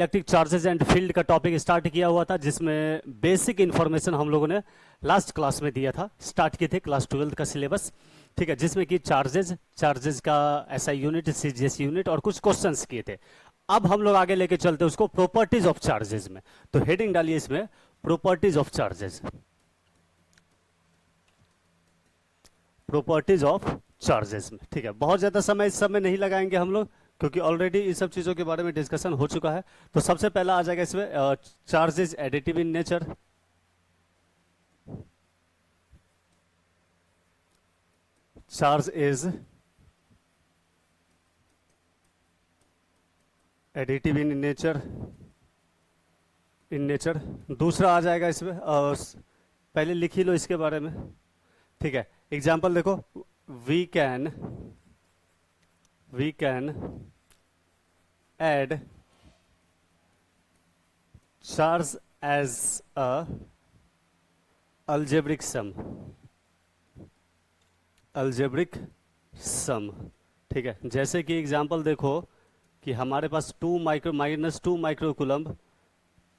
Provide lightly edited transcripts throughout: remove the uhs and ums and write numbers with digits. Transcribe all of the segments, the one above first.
Electric charges and field का topic start किया हुआ था, जिसमें बेसिक इन्फॉर्मेशन हम लोगों ने लास्ट क्लास में दिया था, स्टार्ट किए थे क्लास 12 का सिलेबस। ठीक है, जिसमें कि चार्जेस का एसआई यूनिट, सीजीएस यूनिट और कुछ क्वेश्चंस किए थे। अब हम लोग आगे लेके चलते हैं उसको प्रॉपर्टीज ऑफ चार्जेस में। तो हेडिंग डालिए इसमें, properties of charges. Properties of charges में, ठीक है। बहुत ज्यादा समय इस सब में नहीं लगाएंगे हम लोग, क्योंकि ऑलरेडी इस सब चीजों के बारे में डिस्कशन हो चुका है। तो सबसे पहला आ जाएगा इसमें charges additive in nature. Charge is additive in nature, दूसरा आ जाएगा इसमें पहले लिख ही लो इसके बारे में, ठीक है। एग्जाम्पल देखो, we can add charge as a algebraic sum, ठीक है। जैसे कि एग्जांपल देखो कि हमारे पास 2 micro coulomb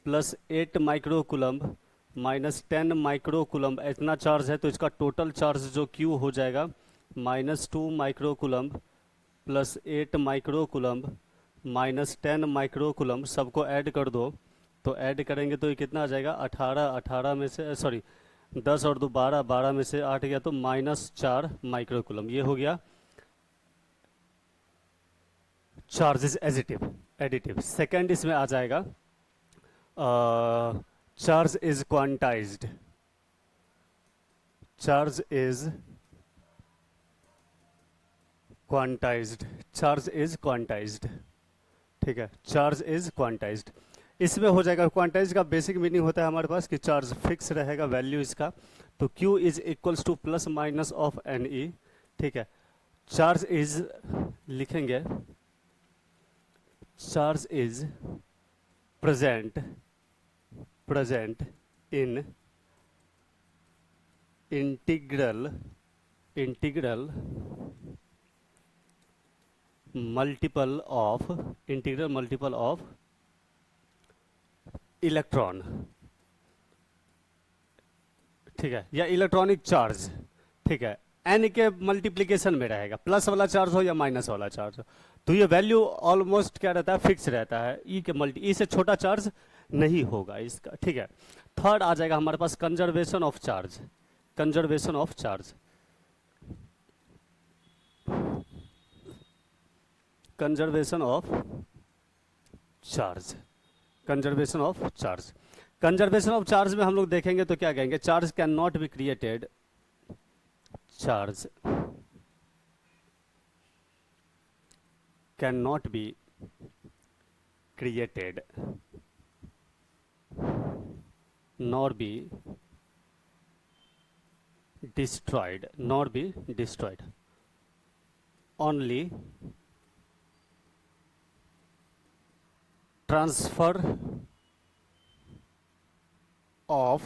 plus 8 micro coulomb minus 10 micro coulomb इतना चार्ज है, तो इसका टोटल चार्ज जो Q हो जाएगा -2 micro coulomb plus 8 micro coulomb minus 10 micro coulomb, सबको ऐड कर दो। तो ऐड करेंगे तो ये कितना आ जाएगा, 18 में से 10 और 2 12, 12 में से 8 गया तो -4 माइक्रो कूलम्ब। ये हो गया चार्जेस एडिटिव। सेकेंड इसमें आ जाएगा charge is quantized. Charge is quantized, ठीक है। चार्ज इज क्वांटाइज्ड, इसमें हो जाएगा। क्वांटाइज का बेसिक मीनिंग होता है हमारे पास कि चार्ज फिक्स रहेगा वैल्यू इसका, तो Q is equals two plus minus of NE, ठीक है। चार्ज इज लिखेंगे, charge is present in integral multiple of electron, ठीक है, या इलेक्ट्रॉनिक चार्ज, ठीक है। एन के मल्टीप्लीकेशन में रहेगा, प्लस वाला चार्ज हो या माइनस वाला चार्ज हो, तो ये वैल्यू ऑलमोस्ट क्या रहता है, फिक्स रहता है। ई से छोटा चार्ज नहीं होगा इसका, ठीक है। थर्ड आ जाएगा हमारे पास conservation of charge. Conservation of charge में हम लोग देखेंगे तो क्या कहेंगे, charge can not be created, charge can not be created nor be destroyed, only transfer of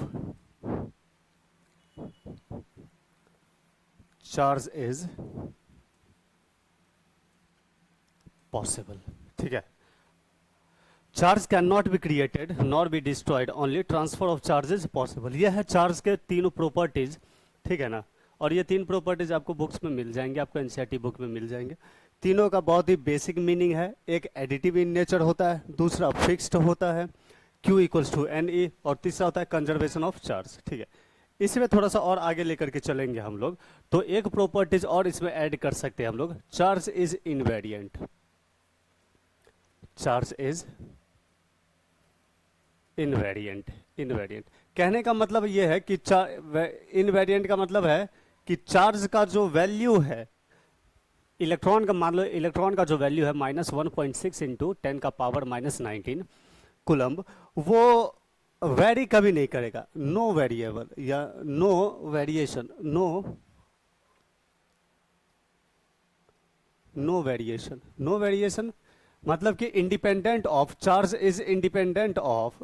charge is possible, ठीक है। Charge can not be created nor be destroyed, only transfer of charge is possible. यह है charge के तीनों properties, ठीक है ना। और ये 3 प्रॉपर्टीज आपको बुक्स में मिल जाएंगे, आपको एनसीईआरटी बुक में मिल जाएंगे। तीनों का बहुत ही बेसिक मीनिंग है, एक एडिटिव इन नेचर होता है, दूसरा फिक्स्ड होता है Q इक्वल्स टू NE, और तीसरा होता है कंजर्वेशन ऑफ चार्ज, ठीक है। इसमें थोड़ा सा और आगे लेकर के चलेंगे हम लोग, तो एक प्रॉपर्टीज और इसमें ऐड कर सकते हैं हम लोग, charge is invariant. Charge is invariant कहने का मतलब ये है कि इनवेरिएंट का मतलब है कि चार्ज का जो वैल्यू है इलेक्ट्रॉन का, मान लो इलेक्ट्रॉन का जो वैल्यू है -1.6 इंटू 10 का पावर -19 कूलम्ब, वो वेरी कभी नहीं करेगा, नो वेरिएबल या नो वेरिएशन, नो वेरिएशन मतलब कि independent of, charge is independent of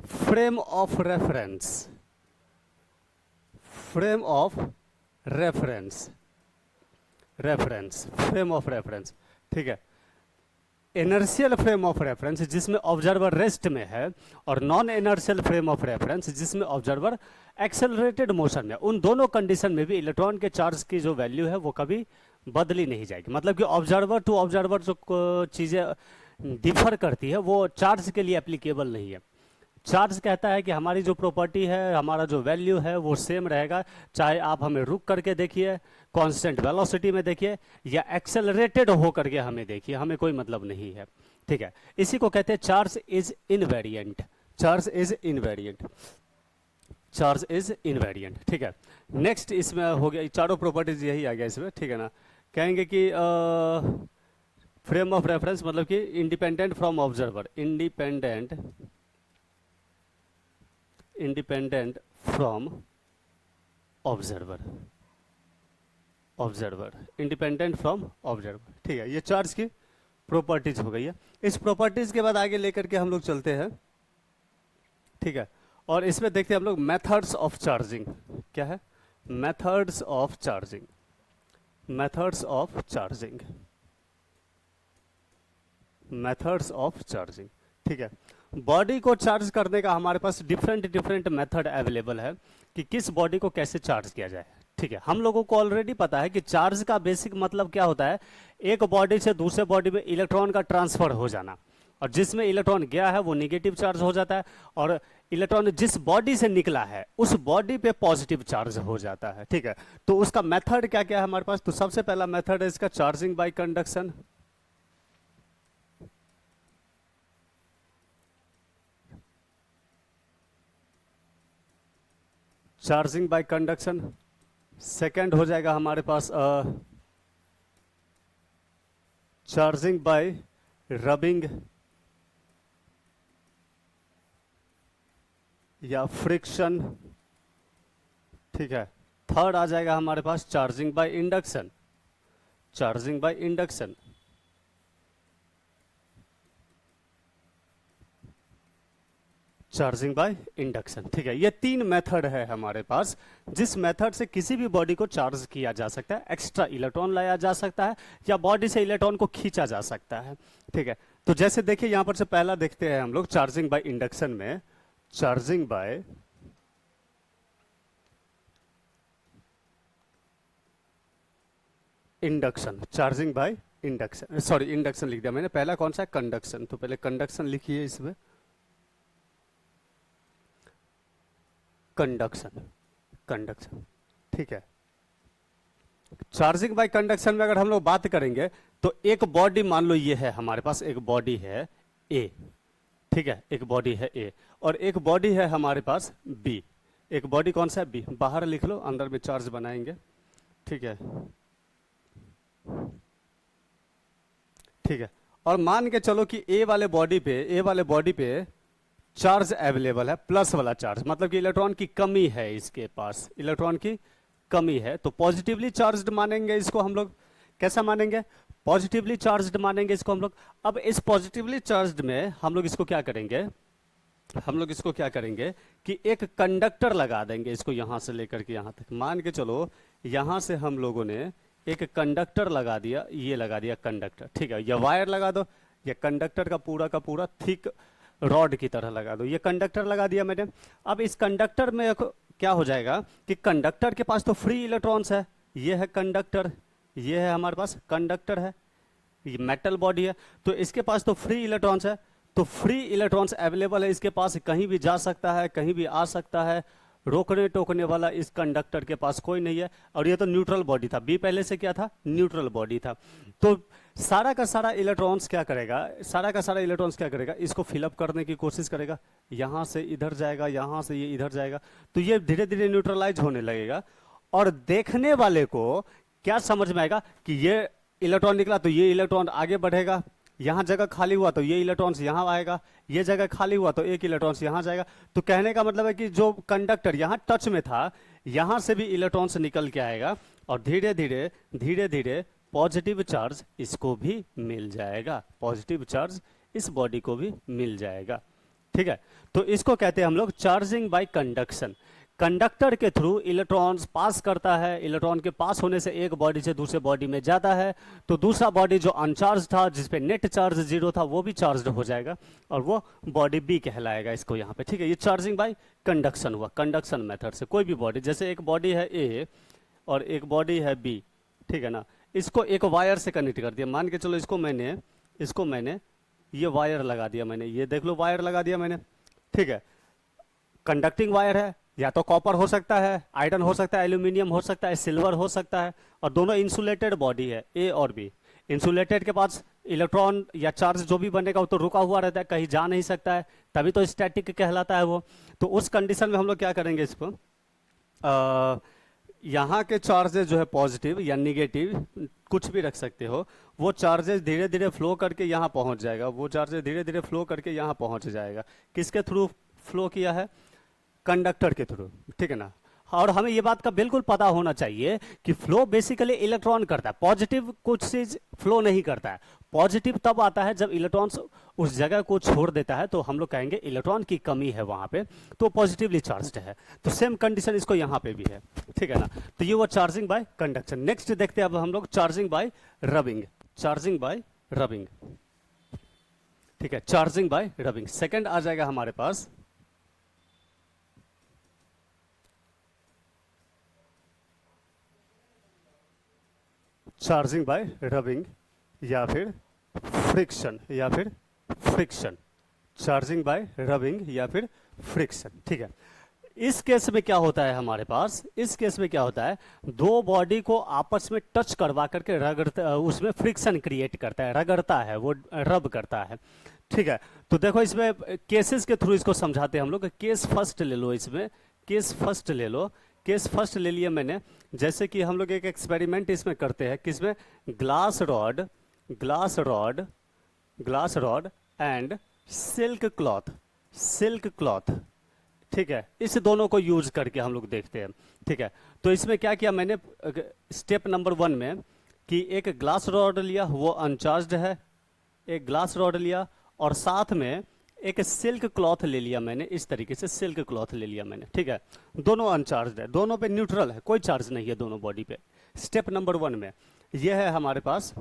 frame of reference reference, reference frame of reference, ठीक है। इनर्शियल फ्रेम ऑफ रेफरेंस जिसमें ऑब्जर्वर रेस्ट में है, और non inertial frame of reference जिसमें ऑब्जर्वर एक्सेलरेटेड मोशन में, उन दोनों कंडीशन में भी इलेक्ट्रॉन के चार्ज की जो वैल्यू है वो कभी बदली नहीं जाएगी। मतलब कि ऑब्जर्वर टू ऑब्जर्वर जो चीज़ें डिफर करती है वो चार्ज के लिए एप्लीकेबल नहीं है। चार्ज कहता है कि हमारी जो प्रॉपर्टी है, हमारा जो वैल्यू है वो सेम रहेगा, चाहे आप हमें रुक करके देखिए, कांस्टेंट वेलोसिटी में देखिए, या एक्सेलरेटेड हो करके हमें देखिए, हमें कोई मतलब नहीं है, ठीक है। इसी को कहते हैं charge is invariant, charge is invariant, charge is invariant, ठीक है। नेक्स्ट इसमें हो गया, चारों प्रॉपर्टीज यही आ गया इसमें, ठीक है ना। कहेंगे कि फ्रेम ऑफ रेफरेंस मतलब कि independent from observer, independent from observer, independent from observer, ठीक है। ये चार्ज की प्रॉपर्टीज हो गई है। इस प्रॉपर्टीज के बाद आगे लेकर के हम लोग चलते हैं, ठीक है। और इसमें देखते हैं हम लोग मेथड्स ऑफ चार्जिंग, क्या है, methods of charging, methods of charging, methods of charging, ठीक है। बॉडी को चार्ज करने का हमारे पास डिफरेंट मेथड अवेलेबल है कि किस बॉडी को कैसे चार्ज किया जाए, ठीक है। हम लोगों को ऑलरेडी पता है कि चार्ज का बेसिक मतलब क्या होता है, एक बॉडी से दूसरे बॉडी में इलेक्ट्रॉन का ट्रांसफर हो जाना, और जिसमें इलेक्ट्रॉन गया है वो निगेटिव चार्ज हो जाता है, और इलेक्ट्रॉन जिस बॉडी से निकला है उस बॉडी पे पॉजिटिव चार्ज हो जाता है, ठीक है। तो उसका मेथड क्या क्या है हमारे पास, तो सबसे पहला मेथड है इसका charging by conduction, charging by conduction. Second हो जाएगा हमारे पास चार्जिंग बाय रबिंग या फ्रिक्शन, ठीक है। थर्ड आ जाएगा हमारे पास charging by induction, charging by induction, charging by induction, ठीक है। ये तीन मेथड है हमारे पास, जिस मेथड से किसी भी बॉडी को चार्ज किया जा सकता है, एक्स्ट्रा इलेक्ट्रॉन लाया जा सकता है, या बॉडी से इलेक्ट्रॉन को खींचा जा सकता है, ठीक है। तो जैसे देखिए यहां पर से पहला देखते हैं हम लोग चार्जिंग बाय इंडक्शन में, charging by induction, charging by induction, sorry induction लिख दिया मैंने, पहला कौन सा है, कंडक्शन, तो पहले कंडक्शन लिखिए इसमें, कंडक्शन, कंडक्शन, ठीक है। चार्जिंग बाय कंडक्शन में अगर हम लोग बात करेंगे तो एक बॉडी मान लो ये है हमारे पास, एक बॉडी है ए, ठीक है, एक बॉडी है ए, और एक बॉडी है हमारे पास बी, एक बॉडी कौन सा है, बी, बाहर लिख लो, अंदर में चार्ज बनाएंगे, ठीक है, ठीक है। और मान के चलो कि ए वाले बॉडी पे चार्ज अवेलेबल है, प्लस वाला चार्ज, मतलब कि इलेक्ट्रॉन की कमी है इसके पास, इलेक्ट्रॉन की कमी है, तो पॉजिटिवली चार्ज्ड मानेंगे इसको हम लोग, कैसा मानेंगे, पॉजिटिवली चार्ज्ड मानेंगे इसको हम लोग। अब इस पॉजिटिवली चार्ज्ड में हम लोग इसको क्या करेंगे, हम लोग इसको क्या करेंगे कि एक कंडक्टर लगा देंगे, इसको यहां से लेकर के यहां तक, मान के चलो यहां से हम लोगों ने एक कंडक्टर लगा दिया, ये लगा दिया कंडक्टर, ठीक है, या वायर लगा दो, ये कंडक्टर का पूरा थिक रॉड की तरह लगा दो, ये कंडक्टर लगा दिया मैंने। अब इस कंडक्टर में क्या हो जाएगा कि कंडक्टर के पास तो फ्री इलेक्ट्रॉन्स है, ये है कंडक्टर, ये है हमारे पास कंडक्टर है, ये मेटल बॉडी है, तो इसके पास तो फ्री इलेक्ट्रॉन्स है, तो फ्री इलेक्ट्रॉन्स अवेलेबल है इसके पास, कहीं भी जा सकता है, कहीं भी आ सकता है, रोकने टोकने वाला इस कंडक्टर के पास कोई नहीं है। और ये तो न्यूट्रल बॉडी था, बी पहले से क्या था, न्यूट्रल बॉडी था, तो सारा का सारा इलेक्ट्रॉन्स क्या करेगा, सारा का सारा इलेक्ट्रॉन्स क्या करेगा, इसको फिलअप करने की कोशिश करेगा, यहां से इधर जाएगा, यहां से ये इधर जाएगा, तो ये धीरे धीरे न्यूट्रलाइज होने लगेगा, और देखने वाले को क्या समझ में आएगा कि ये इलेक्ट्रॉन निकला तो ये इलेक्ट्रॉन आगे बढ़ेगा, यहां जगह खाली हुआ तो ये इलेक्ट्रॉन्स यहां आएगा, ये जगह खाली हुआ तो एक इलेक्ट्रॉन्स यहां जाएगा। तो कहने का मतलब है कि जो कंडक्टर यहां टच में था, यहां से भी इलेक्ट्रॉन्स निकल के आएगा, और धीरे धीरे पॉजिटिव चार्ज इसको भी मिल जाएगा, पॉजिटिव चार्ज इस बॉडी को भी मिल जाएगा, ठीक है। तो इसको कहते हैं हम लोग चार्जिंग बाय कंडक्शन। कंडक्टर के थ्रू इलेक्ट्रॉन्स पास करता है, इलेक्ट्रॉन के पास होने से एक बॉडी से दूसरे बॉडी में जाता है, तो दूसरा बॉडी जो अनचार्ज था, जिसपे नेट चार्ज 0 था, वो भी चार्ज हो जाएगा और वो बॉडी बी कहलाएगा इसको यहाँ पे, ठीक है। ये चार्जिंग बाय कंडक्शन हुआ, कंडक्शन मेथड से। कोई भी बॉडी, जैसे एक बॉडी है ए और एक बॉडी है बी, ठीक है ना, इसको एक वायर से कनेक्ट कर दिया, मान के चलो इसको मैंने ये वायर लगा दिया मैंने, ये देख लो वायर लगा दिया मैंने, ठीक है। कंडक्टिंग वायर है, या तो कॉपर हो सकता है, आयरन हो सकता है, एल्यूमिनियम हो सकता है, सिल्वर हो सकता है, और दोनों इंसुलेटेड बॉडी है ए और बी। इंसुलेटेड के पास इलेक्ट्रॉन या चार्ज जो भी बनेगा वो तो रुका हुआ रहता है, कहीं जा नहीं सकता है, तभी तो स्टैटिक कहलाता है वो। तो उस कंडीशन में हम लोग क्या करेंगे, इसको यहाँ के चार्जेस जो है पॉजिटिव या निगेटिव कुछ भी रख सकते हो, वो चार्जेस धीरे धीरे फ्लो करके यहाँ पहुँच जाएगा, वो चार्जेस धीरे धीरे फ्लो करके यहाँ पहुँच जाएगा। किसके थ्रू फ्लो किया है? कंडक्टर के थ्रू, ठीक है ना। और हमें ये बात का बिल्कुल पता होना चाहिए कि फ्लो बेसिकली इलेक्ट्रॉन करता है, पॉजिटिव कुछ चीज फ्लो नहीं करता है। पॉजिटिव तब आता है जब इलेक्ट्रॉन्स उस जगह को छोड़ देता है, तो हम लोग कहेंगे इलेक्ट्रॉन की कमी है वहां पे, तो पॉजिटिवली चार्ज्ड है। तो सेम कंडीशन इसको यहाँ पे भी है, ठीक है ना। तो ये वो चार्जिंग बाय कंडक्शन। नेक्स्ट देखते हैं अब हम लोग charging by rubbing. Charging by rubbing, ठीक है, चार्जिंग बाय रबिंग। सेकेंड आ जाएगा हमारे पास चार्जिंग बाय रबिंग या फिर फ्रिक्शन, चार्जिंग बाय रबिंग या फिर फ्रिक्शन, ठीक है। इस केस में क्या होता है हमारे पास, इस केस में क्या होता है, दो बॉडी को आपस में टच करवा करके रगड़ता, उसमें फ्रिक्शन क्रिएट करता है, रगड़ता है, वो रब करता है, ठीक है। तो देखो इसमें केसेस के थ्रू इसको समझाते हैं हम लोग। केस फर्स्ट ले लो, इसमें केस फर्स्ट ले लो। केस फर्स्ट ले लिया मैंने, जैसे कि हम लोग एक एक्सपेरिमेंट इसमें करते हैं, किसमें, glass rod and silk cloth, ठीक है, इस दोनों को यूज करके हम लोग देखते हैं, ठीक है। तो इसमें क्या किया मैंने, स्टेप नंबर 1 में, कि एक ग्लास रॉड लिया, वो अनचार्ज्ड है, एक ग्लास रॉड लिया, और साथ में एक सिल्क क्लॉथ ले लिया मैंने, इस तरीके से सिल्क क्लॉथ ले लिया मैंने, ठीक है। दोनों अनचार्ज्ड है, दोनों पे न्यूट्रल है, कोई चार्ज नहीं है दोनों बॉडी पे। स्टेप नंबर 1 में ये है हमारे पास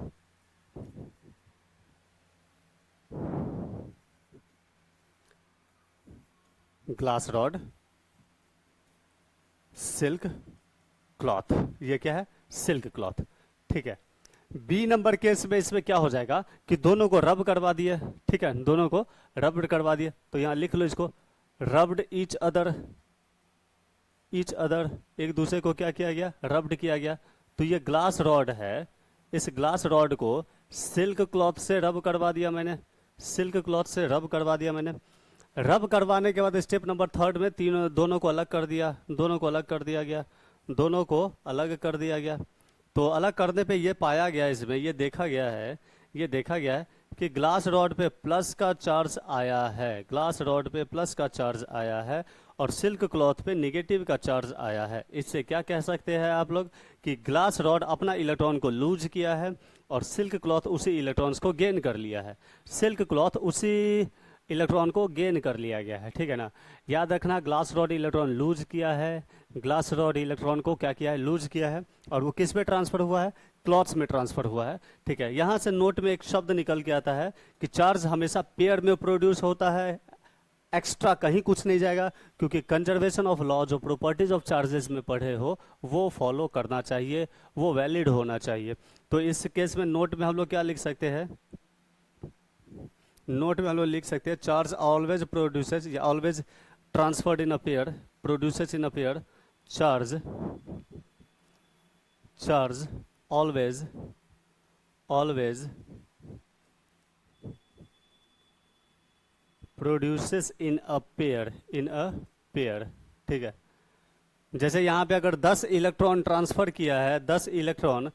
ग्लास रॉड, सिल्क क्लॉथ, ये क्या है, सिल्क क्लॉथ, ठीक है। बी नंबर केस में इसमें क्या हो जाएगा कि दोनों को रब करवा दिए, ठीक है, दोनों को रब्ड करवा दिए। तो यहां लिख लो इसको, रब्ड ईच अदर, एक दूसरे को क्या किया गया, रब्ड किया गया। तो ये ग्लास रॉड है, इस ग्लास रॉड को सिल्क क्लॉथ से रब करवा दिया मैंने, रब करवाने के बाद स्टेप नंबर 3 में दोनों को अलग कर दिया, तो अलग करने पे ये पाया गया, इसमें ये देखा गया है कि ग्लास रॉड पे प्लस का चार्ज आया है, और सिल्क क्लॉथ पे निगेटिव का चार्ज आया है। इससे क्या कह सकते हैं आप लोग कि ग्लास रॉड अपना इलेक्ट्रॉन को लूज किया है और सिल्क क्लॉथ उसी इलेक्ट्रॉन्स को गेन कर लिया है, इलेक्ट्रॉन को गेन कर लिया गया है, ठीक है ना। याद रखना, ग्लास रॉड इलेक्ट्रॉन लूज किया है, ग्लास रॉड इलेक्ट्रॉन को क्या किया है, लूज किया है, और वो किस में ट्रांसफर हुआ है, क्लॉथ्स में ट्रांसफर हुआ है, ठीक है। यहां से नोट में एक शब्द निकल के आता है कि चार्ज हमेशा पेयर में प्रोड्यूस होता है, एक्स्ट्रा कहीं कुछ नहीं जाएगा, क्योंकि कंजर्वेशन ऑफ लॉ जो प्रॉपर्टीज ऑफ चार्जेस में पढ़े हो वो फॉलो करना चाहिए, वो वैलिड होना चाहिए। तो इस केस में नोट में हम लोग क्या लिख सकते हैं, चार्ज ऑलवेज प्रोड्यूसेस या always transferred in a pair, produces in a pair, charge always produces in a pair, ठीक है। जैसे यहाँ पे अगर 10 इलेक्ट्रॉन ट्रांसफर किया है, 10 इलेक्ट्रॉन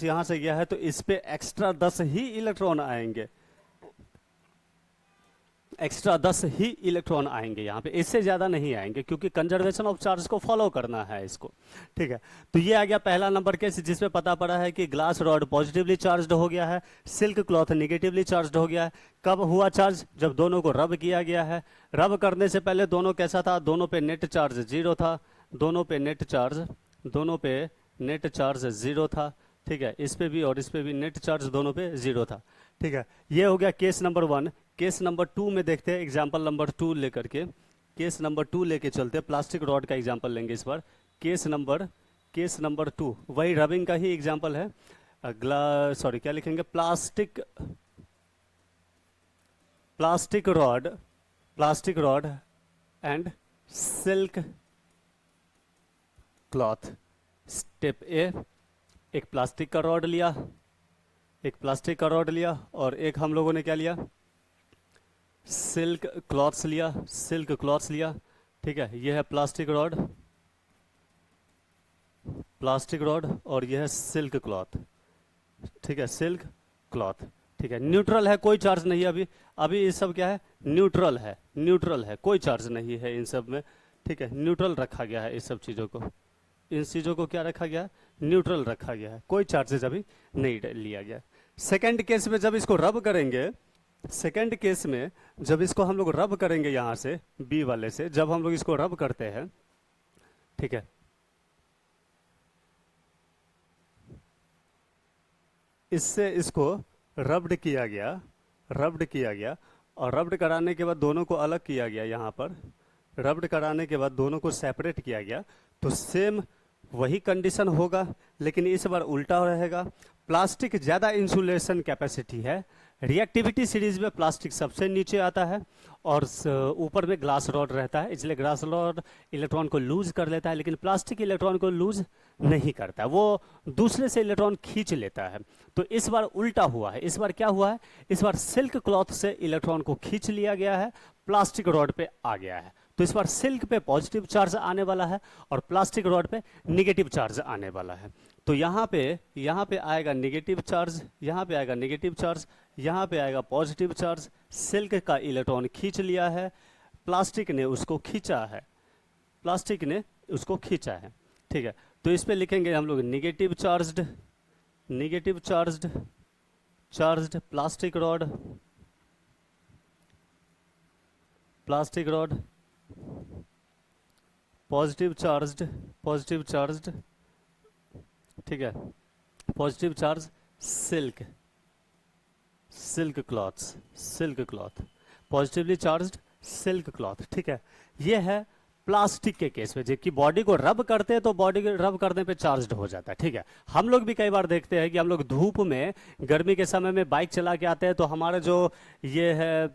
यहाँ से गया है, तो इस पे एक्स्ट्रा 10 ही इलेक्ट्रॉन आएंगे, एक्स्ट्रा 10 ही इलेक्ट्रॉन आएंगे यहाँ पे, इससे ज़्यादा नहीं आएंगे, क्योंकि कंजर्वेशन ऑफ चार्ज को फॉलो करना है इसको। ठीक है, तो ये आ गया पहला नंबर केस, जिसमें पता पड़ा है कि ग्लास रॉड पॉजिटिवली चार्ज्ड हो गया है, सिल्क क्लॉथ निगेटिवली चार्ज्ड हो गया है। कब हुआ चार्ज? जब दोनों को रब किया गया है। रब करने से पहले दोनों कैसा था? दोनों पे नेट चार्ज 0 था, दोनों पे नेट चार्ज 0 था। ठीक है, इस पे भी और इस पे भी नेट चार्ज दोनों पे 0 था। ठीक है, ये हो गया केस नंबर 1। केस नंबर 2 में देखते हैं, एग्जाम्पल नंबर 2 लेकर के, केस नंबर 2 लेके चलते हैं। प्लास्टिक रॉड का एग्जाम्पल लेंगे इस बार। केस नंबर 2 वही रबिंग का ही एग्जाम्पल है। सॉरी, क्या लिखेंगे? Plastic rod and silk cloth. Step A, एक प्लास्टिक का रॉड लिया, और एक हम लोगों ने क्या लिया? सिल्क क्लॉथ्स लिया। ठीक है, यह है प्लास्टिक रॉड और यह है सिल्क क्लॉथ। ठीक है, सिल्क क्लॉथ। ठीक है, न्यूट्रल है, कोई चार्ज नहीं है अभी ये सब क्या है? न्यूट्रल है, कोई चार्ज नहीं है इन सब में। ठीक है, न्यूट्रल रखा गया है इस सब चीज़ों को, इन चीज़ों को क्या रखा गया है? न्यूट्रल रखा गया है, कोई चार्जेज अभी नहीं लिया गया। सेकेंड केस में जब इसको रब करेंगे, जब इसको हम लोग रब करेंगे यहाँ से बी वाले से, जब हम लोग इसको रब करते हैं, ठीक है, इससे इसको रब्ड किया गया और रब्ड कराने के बाद दोनों को अलग किया गया। यहाँ पर रब्ड कराने के बाद दोनों को सेपरेट किया गया, तो सेम वही कंडीशन होगा, लेकिन इस बार उल्टा रहेगा। प्लास्टिक ज़्यादा इंसुलेशन कैपेसिटी है, रिएक्टिविटी सीरीज में प्लास्टिक सबसे नीचे आता है और ऊपर में ग्लास रॉड रहता है, इसलिए ग्लास रॉड इलेक्ट्रॉन को लूज कर लेता है, लेकिन प्लास्टिक इलेक्ट्रॉन को लूज नहीं करता, वो दूसरे से इलेक्ट्रॉन खींच लेता है। तो इस बार उल्टा हुआ है। इस बार क्या हुआ है? इस बार सिल्क क्लॉथ से इलेक्ट्रॉन को खींच लिया गया है, प्लास्टिक रॉड पे आ गया है। तो इस बार सिल्क पे पॉजिटिव चार्ज आने वाला है और प्लास्टिक रॉड पे निगेटिव चार्ज आने वाला है। तो यहाँ पे आएगा निगेटिव चार्ज, यहाँ पे आएगा पॉजिटिव चार्ज। सिल्क का इलेक्ट्रॉन खींच लिया है, प्लास्टिक ने उसको खींचा है। ठीक है, तो इस पे लिखेंगे हम लोग negative charged plastic rod, positive charged, ठीक है, positive charge silk cloth, positively charged silk cloth. ठीक है, ये है प्लास्टिक के केस में, जबकि बॉडी को रब करते हैं तो बॉडी को रब करने पे चार्ज्ड हो जाता है। ठीक है, हम लोग भी कई बार देखते हैं कि हम लोग धूप में गर्मी के समय में बाइक चला के आते हैं, तो हमारा जो ये है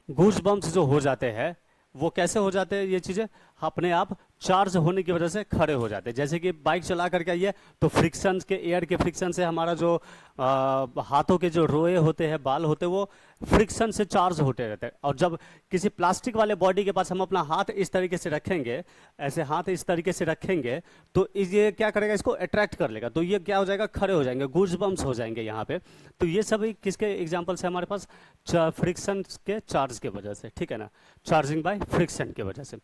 गूज बम्प्स जो हो जाते हैं, वो कैसे हो जाते हैं? ये चीज़ें अपने आप चार्ज होने की वजह से खड़े हो जाते हैं। जैसे कि बाइक चला करके आइए तो फ्रिक्शन के, एयर के फ्रिक्शन से हमारा जो हाथों के जो रोए होते हैं, बाल होते हैं, वो फ्रिक्शन से चार्ज होते रहते हैं। और जब किसी प्लास्टिक वाले बॉडी के पास हम अपना हाथ इस तरीके से रखेंगे, ऐसे हाथ इस तरीके से रखेंगे, तो ये क्या करेगा? इसको अट्रैक्ट कर लेगा, तो ये क्या हो जाएगा? खड़े हो जाएंगे, गूज बम्प्स हो जाएंगे यहाँ पे। तो ये सभी किसके एग्जाम्पल्स है हमारे पास? फ्रिक्शन के चार्ज के वजह से। ठीक है ना, चार्जिंग बाय फ्रिक्शन की वजह से।